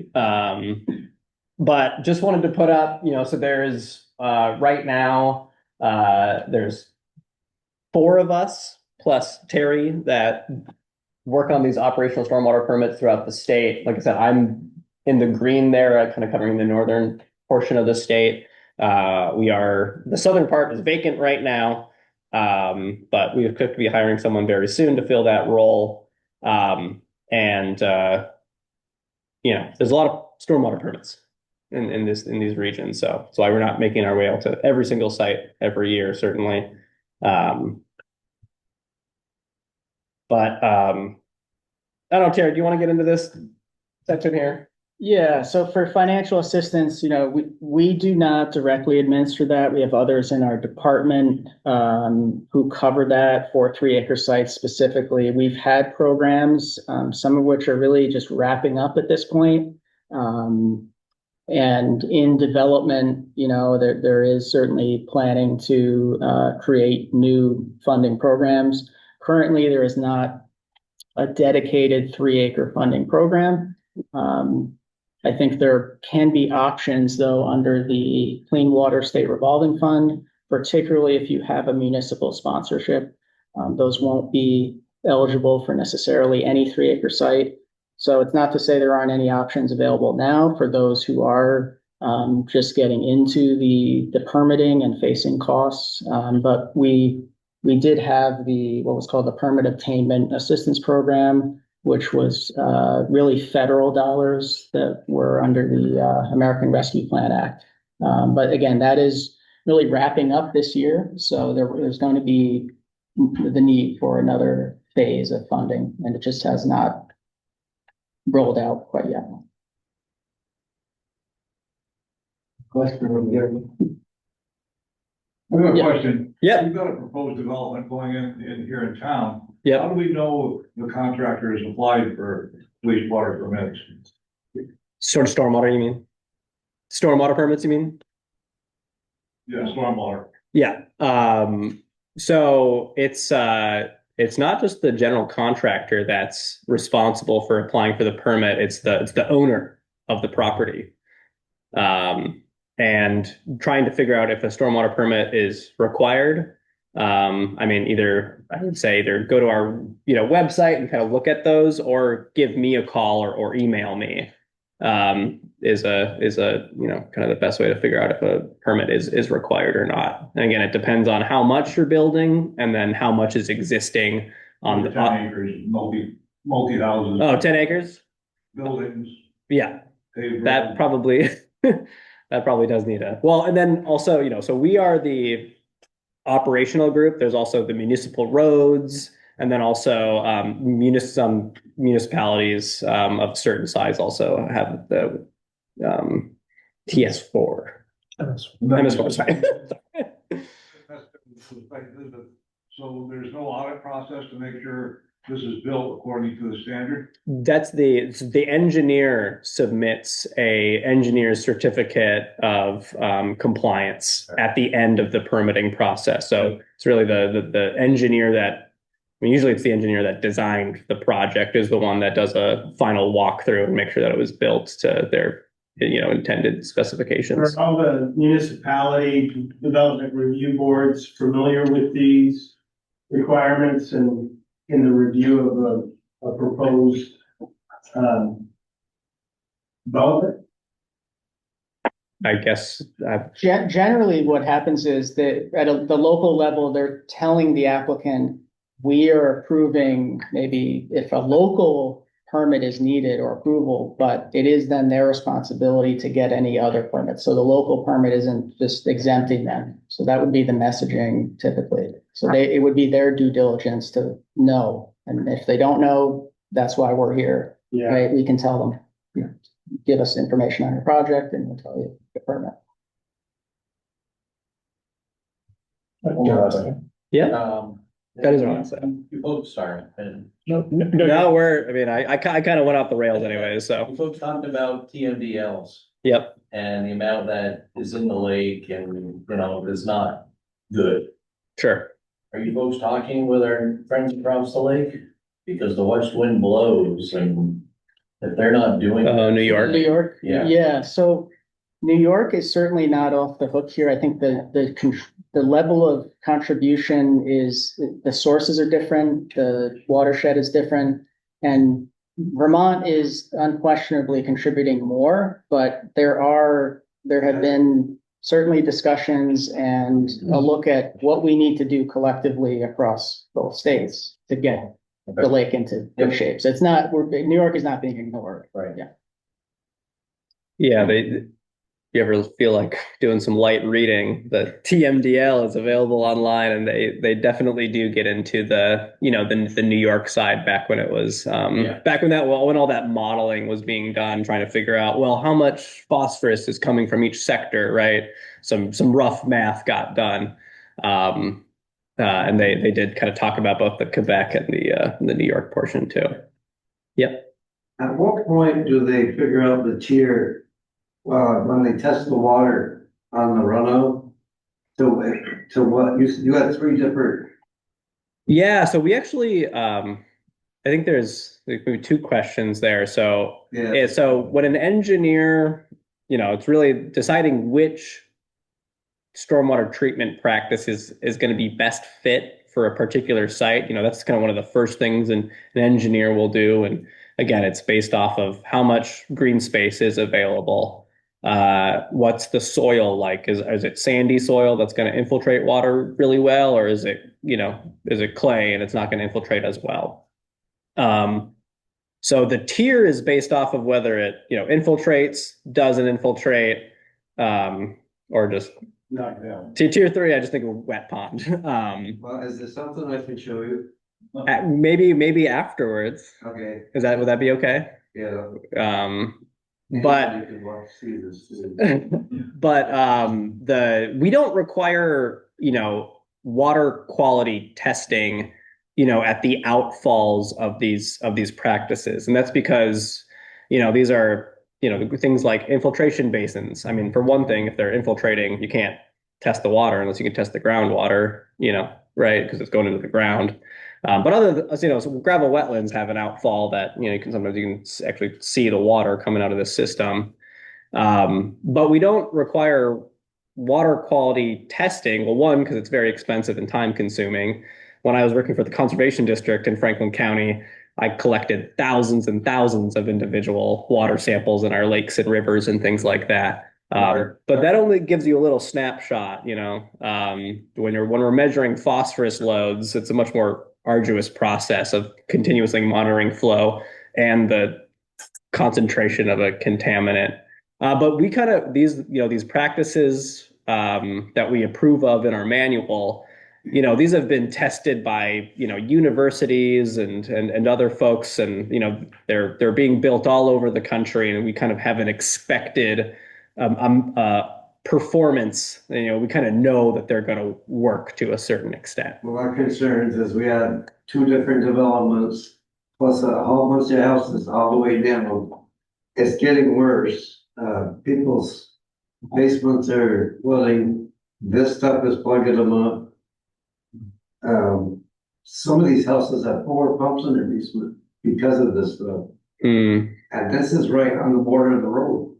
But just wanted to put up, so there's right now, there's 4 of us plus Terry that work on these operational stormwater permits throughout the state. Like I said, I'm in the green there, kind of covering the northern portion of the state. The southern part is vacant right now, but we expect to be hiring someone very soon to fill that role. There's a lot of stormwater permits in these regions. So that's why we're not making our way out to every single site every year, certainly. But I don't know, Terry, do you want to get into this section here? Yeah, so for financial assistance, we do not directly administer that. We have others in our department who cover that for 3-acre sites specifically. We've had programs, some of which are really just wrapping up at this point. And in development, there is certainly planning to create new funding programs. Currently, there is not a dedicated 3-acre funding program. I think there can be options, though, under the Clean Water State Revolving Fund, particularly if you have a municipal sponsorship. Those won't be eligible for necessarily any 3-acre site. So it's not to say there aren't any options available now for those who are just getting into the permitting and facing costs. But we did have what was called the Permit Obtainment Assistance Program, which was really federal dollars that were under the American Rescue Plan Act. But again, that is really wrapping up this year. So there's going to be the need for another phase of funding, and it just has not rolled out quite yet. Question over here. I have a question. Yeah. You've got a proposed development going in here in town. Yeah. How do we know the contractor has applied for wastewater permits? Sort of stormwater, you mean? Stormwater permits, you mean? Yeah, stormwater. Yeah. So it's not just the general contractor that's responsible for applying for the permit. It's the owner of the property. And trying to figure out if a stormwater permit is required. I would say either go to our website and kind of look at those, or give me a call or email me. Is kind of the best way to figure out if a permit is required or not. And again, it depends on how much you're building and then how much is existing on the 10 acres, multi houses. Oh, 10 acres? Buildings. Yeah, Paved that roads. probably that probably does need and then also, so we are the operational group. There's also the municipal roads, and then also some municipalities of certain size also have the TS4. MS4, sorry. So there's no audit process to make sure this is built according to the standard? That's the engineer submits a engineer's certificate of compliance at the end of the permitting process. So it's really the engineer usually it's the engineer that designed the project is the one that does a final walkthrough and make sure that it was built to their intended specifications. Are all the municipality development review boards familiar with these requirements and in the review of a proposed development? I guess, Generally, what happens is that at the local level, they're telling the applicant, we are approving maybe if a local permit is needed or approval, but it is then their responsibility to get any other permits. So the local permit isn't just exempting them. So that would be the messaging typically. So it would be their due diligence to know. And if they don't know, that's why we're here, Yeah, right? We can tell them, you know, give us information on your project and we'll tell you the permit. yeah, that is what I'm saying. You folks, sorry, and No, I kind of went off the rails anyway, so, you folks talked about TMDLs yep, and the amount that is in the lake and, you know, is not good. sure. Are you folks talking with our friends across the lake? Because the west wind blows and if they're not doing. Oh, New York. New York? Yeah. Yeah, so New York is certainly not off the hook here. I think the level of contribution is, the sources are different, the watershed is different. And Vermont is unquestionably contributing more, but there have been certainly discussions and a look at what we need to do collectively across both states to get the lake into good shape. So it's not, New York is not being ignored. Right. Yeah. Yeah, you ever feel like doing some light reading? The TMDL is available online, and they definitely do get into the, you know, the New York side back when it was back when when all that modeling was being done, trying to figure out, well, how much phosphorus is coming from each sector, right? Some rough math got done. And they did kind of talk about both the Quebec and the New York portion too. Yep. At what point do they figure out the tier, when they test the water on the runout? To what, you had three different. Yeah, so we actually, I think there's maybe two questions there. So, Yeah. So when an engineer, you know, it's really deciding which stormwater treatment practice is going to be best fit for a particular site. You know, that's kind of one of the first things an engineer will do. And again, it's based off of how much green space is available. What's the soil like? Is it sandy soil that's going to infiltrate water really well, or is it, you know, is it clay and it's not going to infiltrate as well? So the tier is based off of whether it, you know, infiltrates, doesn't infiltrate, or just Knock down. tier 3. I just think of wet pond. Well, is there something I can show you? Maybe afterwards. Okay, Would that be okay? yeah. But Anybody can watch, see this too. but we don't require, you know, water quality testing, you know, at the outfalls of these practices, and that's because, you know, these are, you know, things like infiltration basins. I mean, for one thing, if they're infiltrating, you can't test the water unless you can test the groundwater, you know, right? Because it's going into the ground. But you know, so gravel wetlands have an outfall that, you know, you can actually see the water coming out of the system. But we don't require water quality testing. Well, one, because it's very expensive and time consuming. When I was working for the conservation district in Franklin County, I collected thousands and thousands of individual water samples in our lakes and rivers and things like that. But that only gives you a little snapshot, you know. When we're measuring phosphorus loads, it's a much more arduous process of continuously monitoring flow and the concentration of a contaminant. But we kind of, these practices that we approve of in our manual, you know, these have been tested by, you know, universities and other folks, and, you know, they're being built all over the country, and we kind of have an expected performance. You know, we kind of know that they're going to work to a certain extent. Well, our concerns is we had two different developments, plus a whole bunch of houses all the way down. It's getting worse. People's basements are flooding. This stuff is plugging them up. Some of these houses have 4 pumps in their basement because of this stuff. And this is right on the border of the road.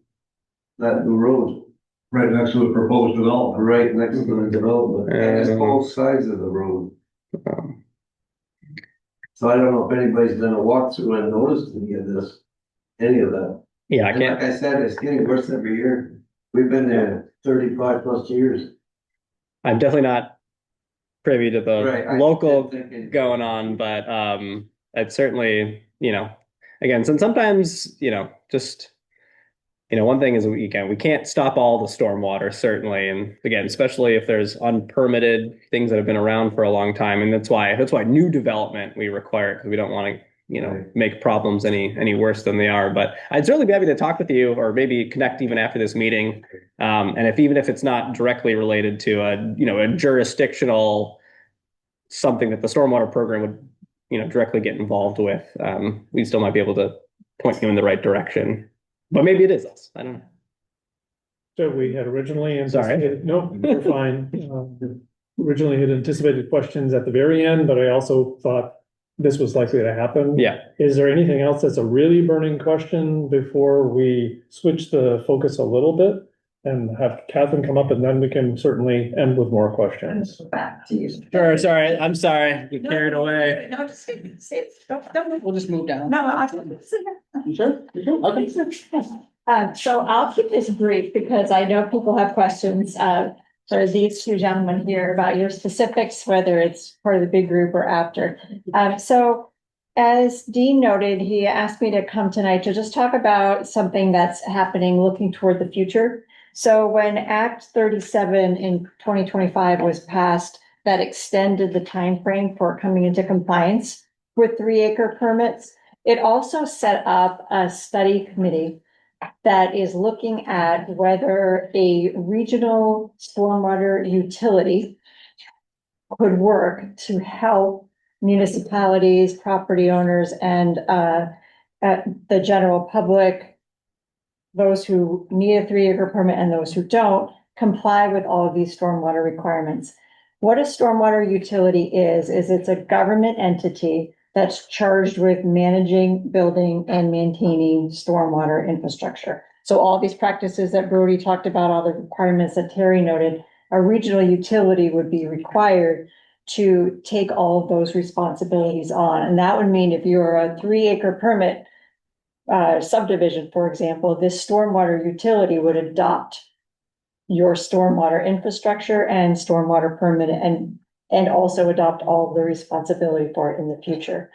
That the road. Right next to the proposed development. Right next to the development. And it's both sides of the road. So I don't know if anybody's done a walkthrough and noticed any of this, any of that. Yeah, I And can't. like I said, it's getting worse every year. We've been there 35 plus years. I'm definitely not privy to the Right, I- local thinking- going on, but it's certainly, again, sometimes, just one thing is we can't stop all the stormwater, certainly, and again, especially if there's unpermitted things that have been around for a long time, and that's why new development we require it, because we don't want to Right. make problems any worse than they are. But I'd certainly be happy to talk with you, or maybe connect even after this meeting, and even if it's not directly related to a jurisdictional something that the stormwater program would directly get involved with, we still might be able to point you in the right direction. But maybe it is us. I don't know. So we had originally Sorry. anticipated, no, you're fine. Originally had anticipated questions at the very end, but I also thought this was likely to happen. Yeah. Is there anything else that's a really burning question before we switch the focus a little bit and have Catherine come up, and then we can certainly end with more questions? Back to you. Sure. Sorry. I'm sorry. Get carried away. No, just sit. Don't. We'll just move down. No, I can sit here. You sure? You sure? Okay. So I'll keep this brief because I know people have questions, for these two gentlemen here about your specifics, whether it's part of the big group or after. So as Dean noted, he asked me to come tonight to just talk about something that's happening looking toward the future. So when Act 37 in 2025 was passed, that extended the time frame for coming into compliance with 3-acre permits. It also set up a study committee that is looking at whether a regional stormwater utility could work to help municipalities, property owners, and the general public, those who need a 3-acre permit and those who don't, comply with all of these stormwater requirements. What a stormwater utility is it's a government entity that's charged with managing, building, and maintaining stormwater infrastructure. So all these practices that Brodie talked about, all the requirements that Terry noted, a regional utility would be required to take all of those responsibilities on. And that would mean if you're a 3-acre permit subdivision, for example, this stormwater utility would adopt your stormwater infrastructure and stormwater permit and also adopt all of the responsibility for it in the future.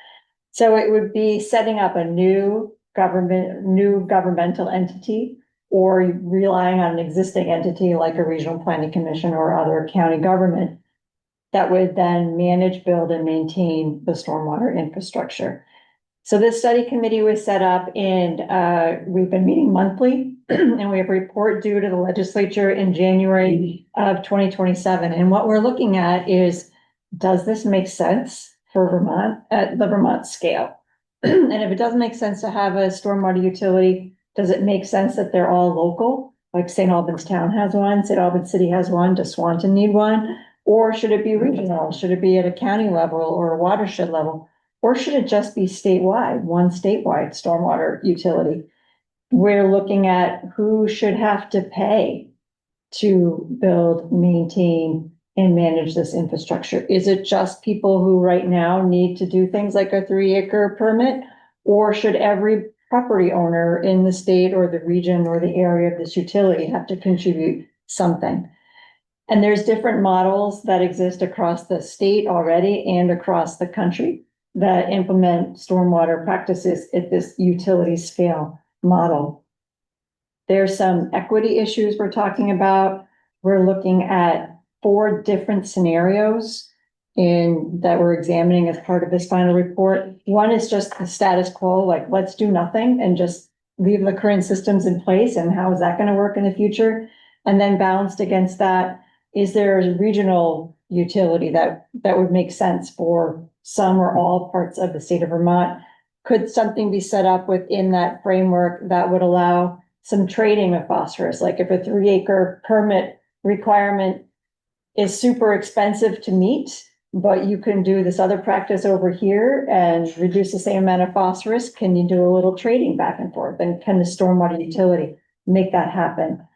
So it would be setting up a new governmental entity, or relying on an existing entity like a regional planning commission or other county government that would then manage, build, and maintain the stormwater infrastructure. So this study committee was set up and we've been meeting monthly and we have a report due to the legislature in January of 2027. And what we're looking at is, does this make sense for Vermont at the Vermont scale? And if it doesn't make sense to have a stormwater utility, does it make sense that they're all local? Like St. Albans Town has one, St. Albans City has one, does Swanton need one? Or should it be regional? Should it be at a county level or a watershed level? Or should it just be statewide, one statewide stormwater utility? We're looking at who should have to pay to build, maintain, and manage this infrastructure. Is it just people who right now need to do things like a 3-acre permit? Or should every property owner in the state or the region or the area of this utility have to contribute something? And there's different models that exist across the state already and across the country that implement stormwater practices at this utility scale model. There's some equity issues we're talking about. We're looking at 4 different scenarios that we're examining as part of this final report. One is just the status quo, like let's do nothing and just leave the current systems in place, and how is that going to work in the future? And then balanced against that, is there a regional utility that would make sense for some or all parts of the state of Vermont? Could something be set up within that framework that would allow some trading of phosphorus? Like if a 3-acre permit requirement is super expensive to meet, but you can do this other practice over here and reduce the same amount of phosphorus, can you do a little trading back and forth? And can the stormwater utility make that happen?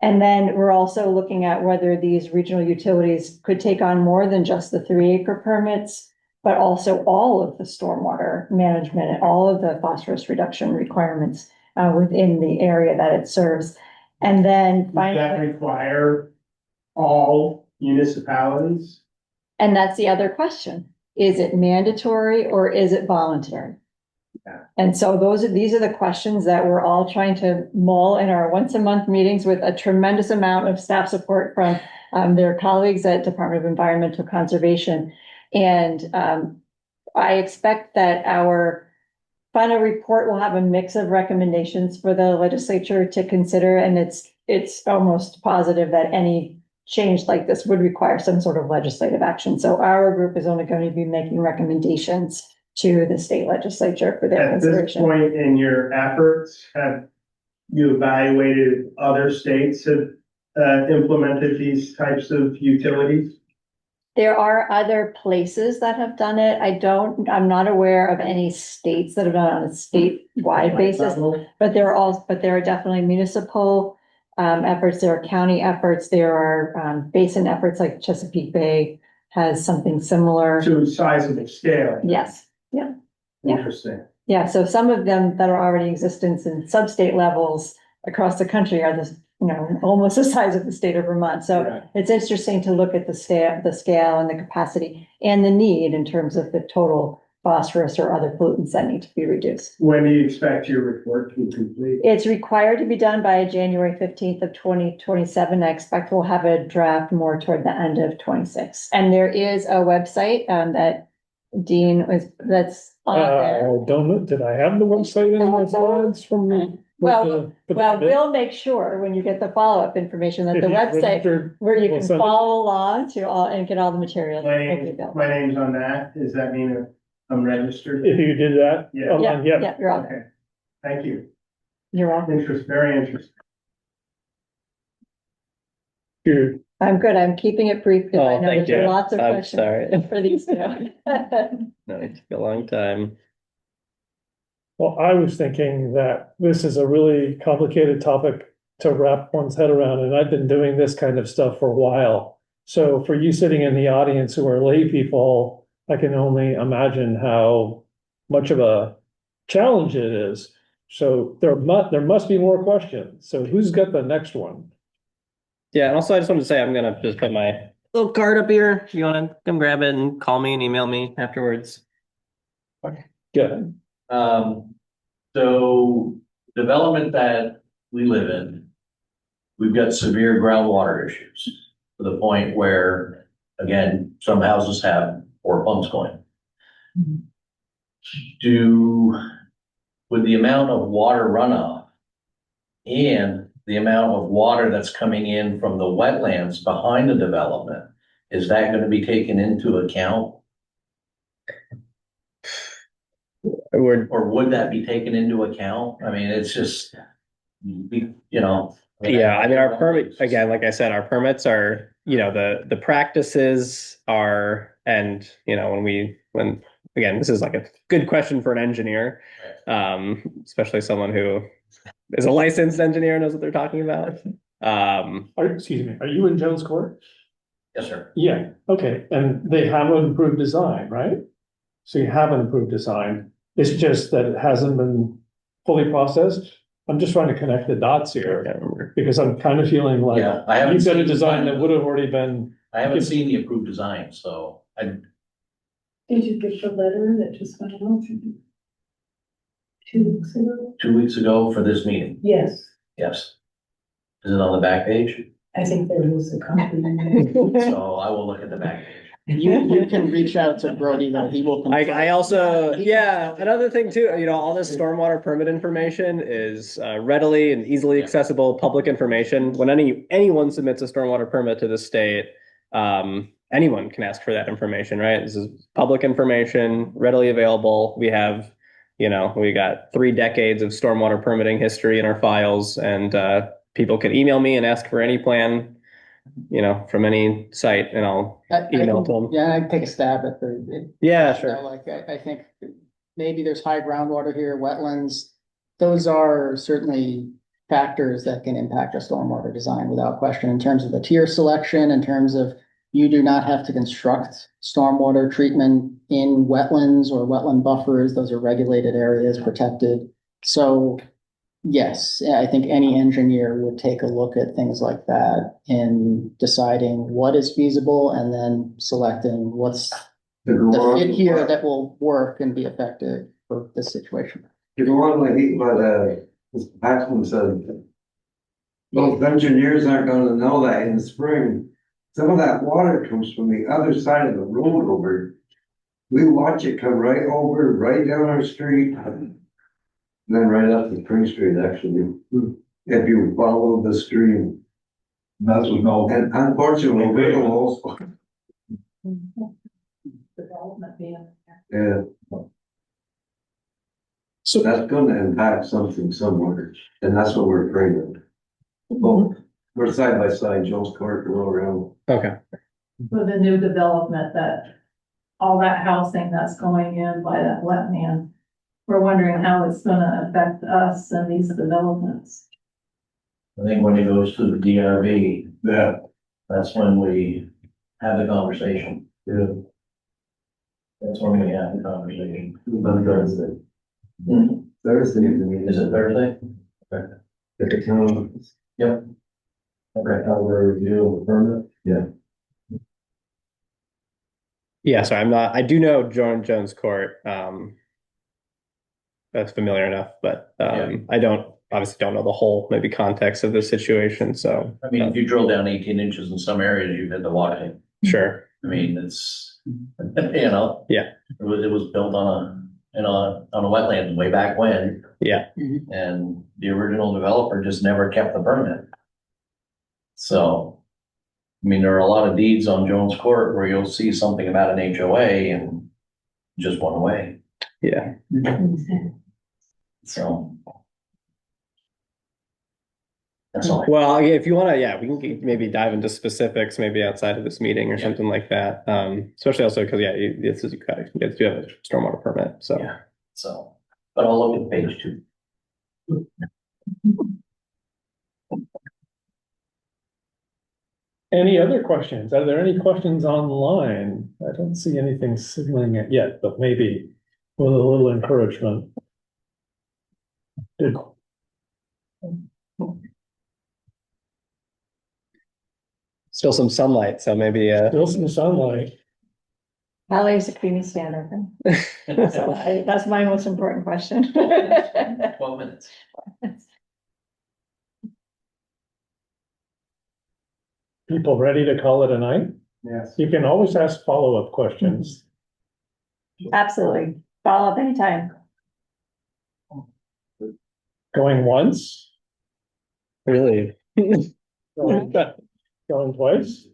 And then we're also looking at whether these regional utilities could take on more than just the 3-acre permits, but also all of the stormwater management and all of the phosphorus reduction requirements within the area that it serves. And then Does that finally, require all municipalities? and that's the other question. Is it mandatory or is it voluntary? Yeah. And so these are the questions that we're all trying to mull in our once a month meetings with a tremendous amount of staff support from their colleagues at Department of Environmental Conservation. And I expect that our final report will have a mix of recommendations for the legislature to consider, and it's almost positive that any change like this would require some sort of legislative action. So our group is only going to be making recommendations to the state legislature for their At this consideration. point in your efforts, have you evaluated if other states have implemented these types of utilities? There are other places that have done it. I'm not aware of any states that have done it on a statewide basis, but there are definitely municipal efforts, there are county efforts, there are basin efforts, like Chesapeake Bay has something similar. To sizable scale. Yes, yeah. Interesting. Yeah, so some of them that are already in existence in sub-state levels across the country are almost the size of the state of Vermont. So Right. it's interesting to look at the scale and the capacity and the need in terms of the total phosphorus or other pollutants that need to be reduced. When do you expect your report to be complete? It's required to be done by January 15th of 2027. I expect we'll have a draft more toward the end of 26. And there is a website that Dean that's on there. Did I have the website in my slides from the? Well, we'll make sure when you get the follow-up information that the website where you can follow along to all and get all the materials. My name's on that. Does that mean I'm registered? If you did that? Yeah. Yeah, you're all Okay. Thank you. You're welcome. Very interesting. Sure. I'm good. I'm keeping it brief because I know thank there are you. lots of I'm questions sorry. for these two. No, it took a long time. Well, I was thinking that this is a really complicated topic to wrap one's head around, and I've been doing this kind of stuff for a while. So for you sitting in the audience who are lay people, I can only imagine how much of a challenge it is. So there must be more questions. So who's got the next one? Yeah, and also I just wanted to say I'm gonna just put my little card up here. If you wanna come grab it and call me and email me afterwards. Good. So development that we live in, we've got severe groundwater issues to the point where, again, some houses have 4 pumps going. With the amount of water runoff and the amount of water that's coming in from the wetlands behind the development, is that going to be taken into account? Or would that be taken into account? I mean, it's just, Yeah, I mean, our permit, again, like I said, our permits are, the practices are, and, again, this is like a good question for an engineer, especially someone who is a licensed engineer, knows what they're talking about. Excuse me, are you in Jones Court? Yes, sir. Yeah, okay, and they have an improved design, right? So you have an improved design, it's just that it hasn't been fully processed. I'm just trying to connect the dots here, because I'm kind of feeling like Yeah, I haven't you've got a seen design the that would have already been. I haven't seen the approved design, so Did you get the letter that just went out 2 weeks ago? 2 weeks ago for this meeting, Yes, yes. Is it on the back page? I think there was a copy. So I will look at the back page. You can reach out to Brodie, though, he will. I also, another thing too, all this stormwater permit information is readily and easily accessible public information. When anyone submits a stormwater permit to the state, anyone can ask for that information, right? This is public information, readily available. We have, we got 3 decades of stormwater permitting history in our files, and people can email me and ask for any plan, from any site, and I'll email to them. Yeah, I take a stab at Sure. Like, I think maybe there's high groundwater here, wetlands. Those are certainly factors that can impact a stormwater design without question, in terms of the tier selection, in terms of you do not have to construct stormwater treatment in wetlands or wetland buffers. Those are regulated areas, protected. So Yes, I think any engineer would take a look at things like that in deciding what is feasible and then selecting what's the fit here that will work and be effective for this situation. You don't want like, this Paxman said, those engineers aren't gonna know that in the spring. Some of that water comes from the other side of the road over. We watch it come right over, right down our street. And then right up to Spring Street, actually, if you follow the stream. That's what no. And unfortunately, we're the lowest. Development being. Yeah, So that's gonna impact something somewhere, and that's what we're afraid of. Well, we're side by side, Joe's Court, and all around. Okay. With the new development that, all that housing that's going in by that wetland. We're wondering how it's gonna affect us and these developments. I think when it goes to the DRB, Yeah. that's when we have the conversation. Yeah. That's when we have the conversation. On Thursday. Thursday, Is it Thursday? at the town. Yep. Okay. How we're reviewing the permit? Yeah. Yeah, so I do know Jones Court. That's familiar enough, but I obviously don't know the whole maybe context of the situation, so. I mean, if you drill down 18 inches in some areas, you've hit the water. Sure. I mean, it's, you know. Yeah. It was built on a wetland way back when. Yeah. And the original developer just never kept the permit. So, I mean, there are a lot of deeds on Jones Court where you'll see something about an HOA and just went away. Yeah. So. That's all. Well, yeah, if you want to, yeah, we can maybe dive into specifics, maybe outside of this meeting or something like that. Especially also because, yeah, this is, you guys do have a stormwater permit, so. Yeah. So, but I'll look at page 2. any other questions? Are there any questions online? I don't see anything signaling it yet, but maybe with a little encouragement. Did Still some sunlight, so maybe, still some sunlight. Alley's a creamy standard. So that's my most important question. 12 minutes. People ready to call it a night? Yes. You can always ask follow-up questions. Absolutely. Follow up anytime. Going once, really. going twice.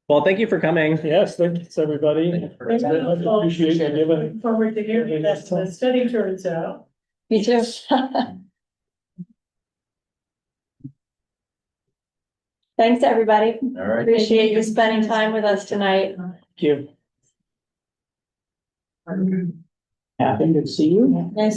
Well, thank you for coming. Yes, thanks, everybody. Thank you. I appreciate you giving. Looking forward to hearing that the study turns out. Me too. Thanks, everybody. All right. Appreciate you spending time with us tonight. Thank you. Happy to see you. Nice to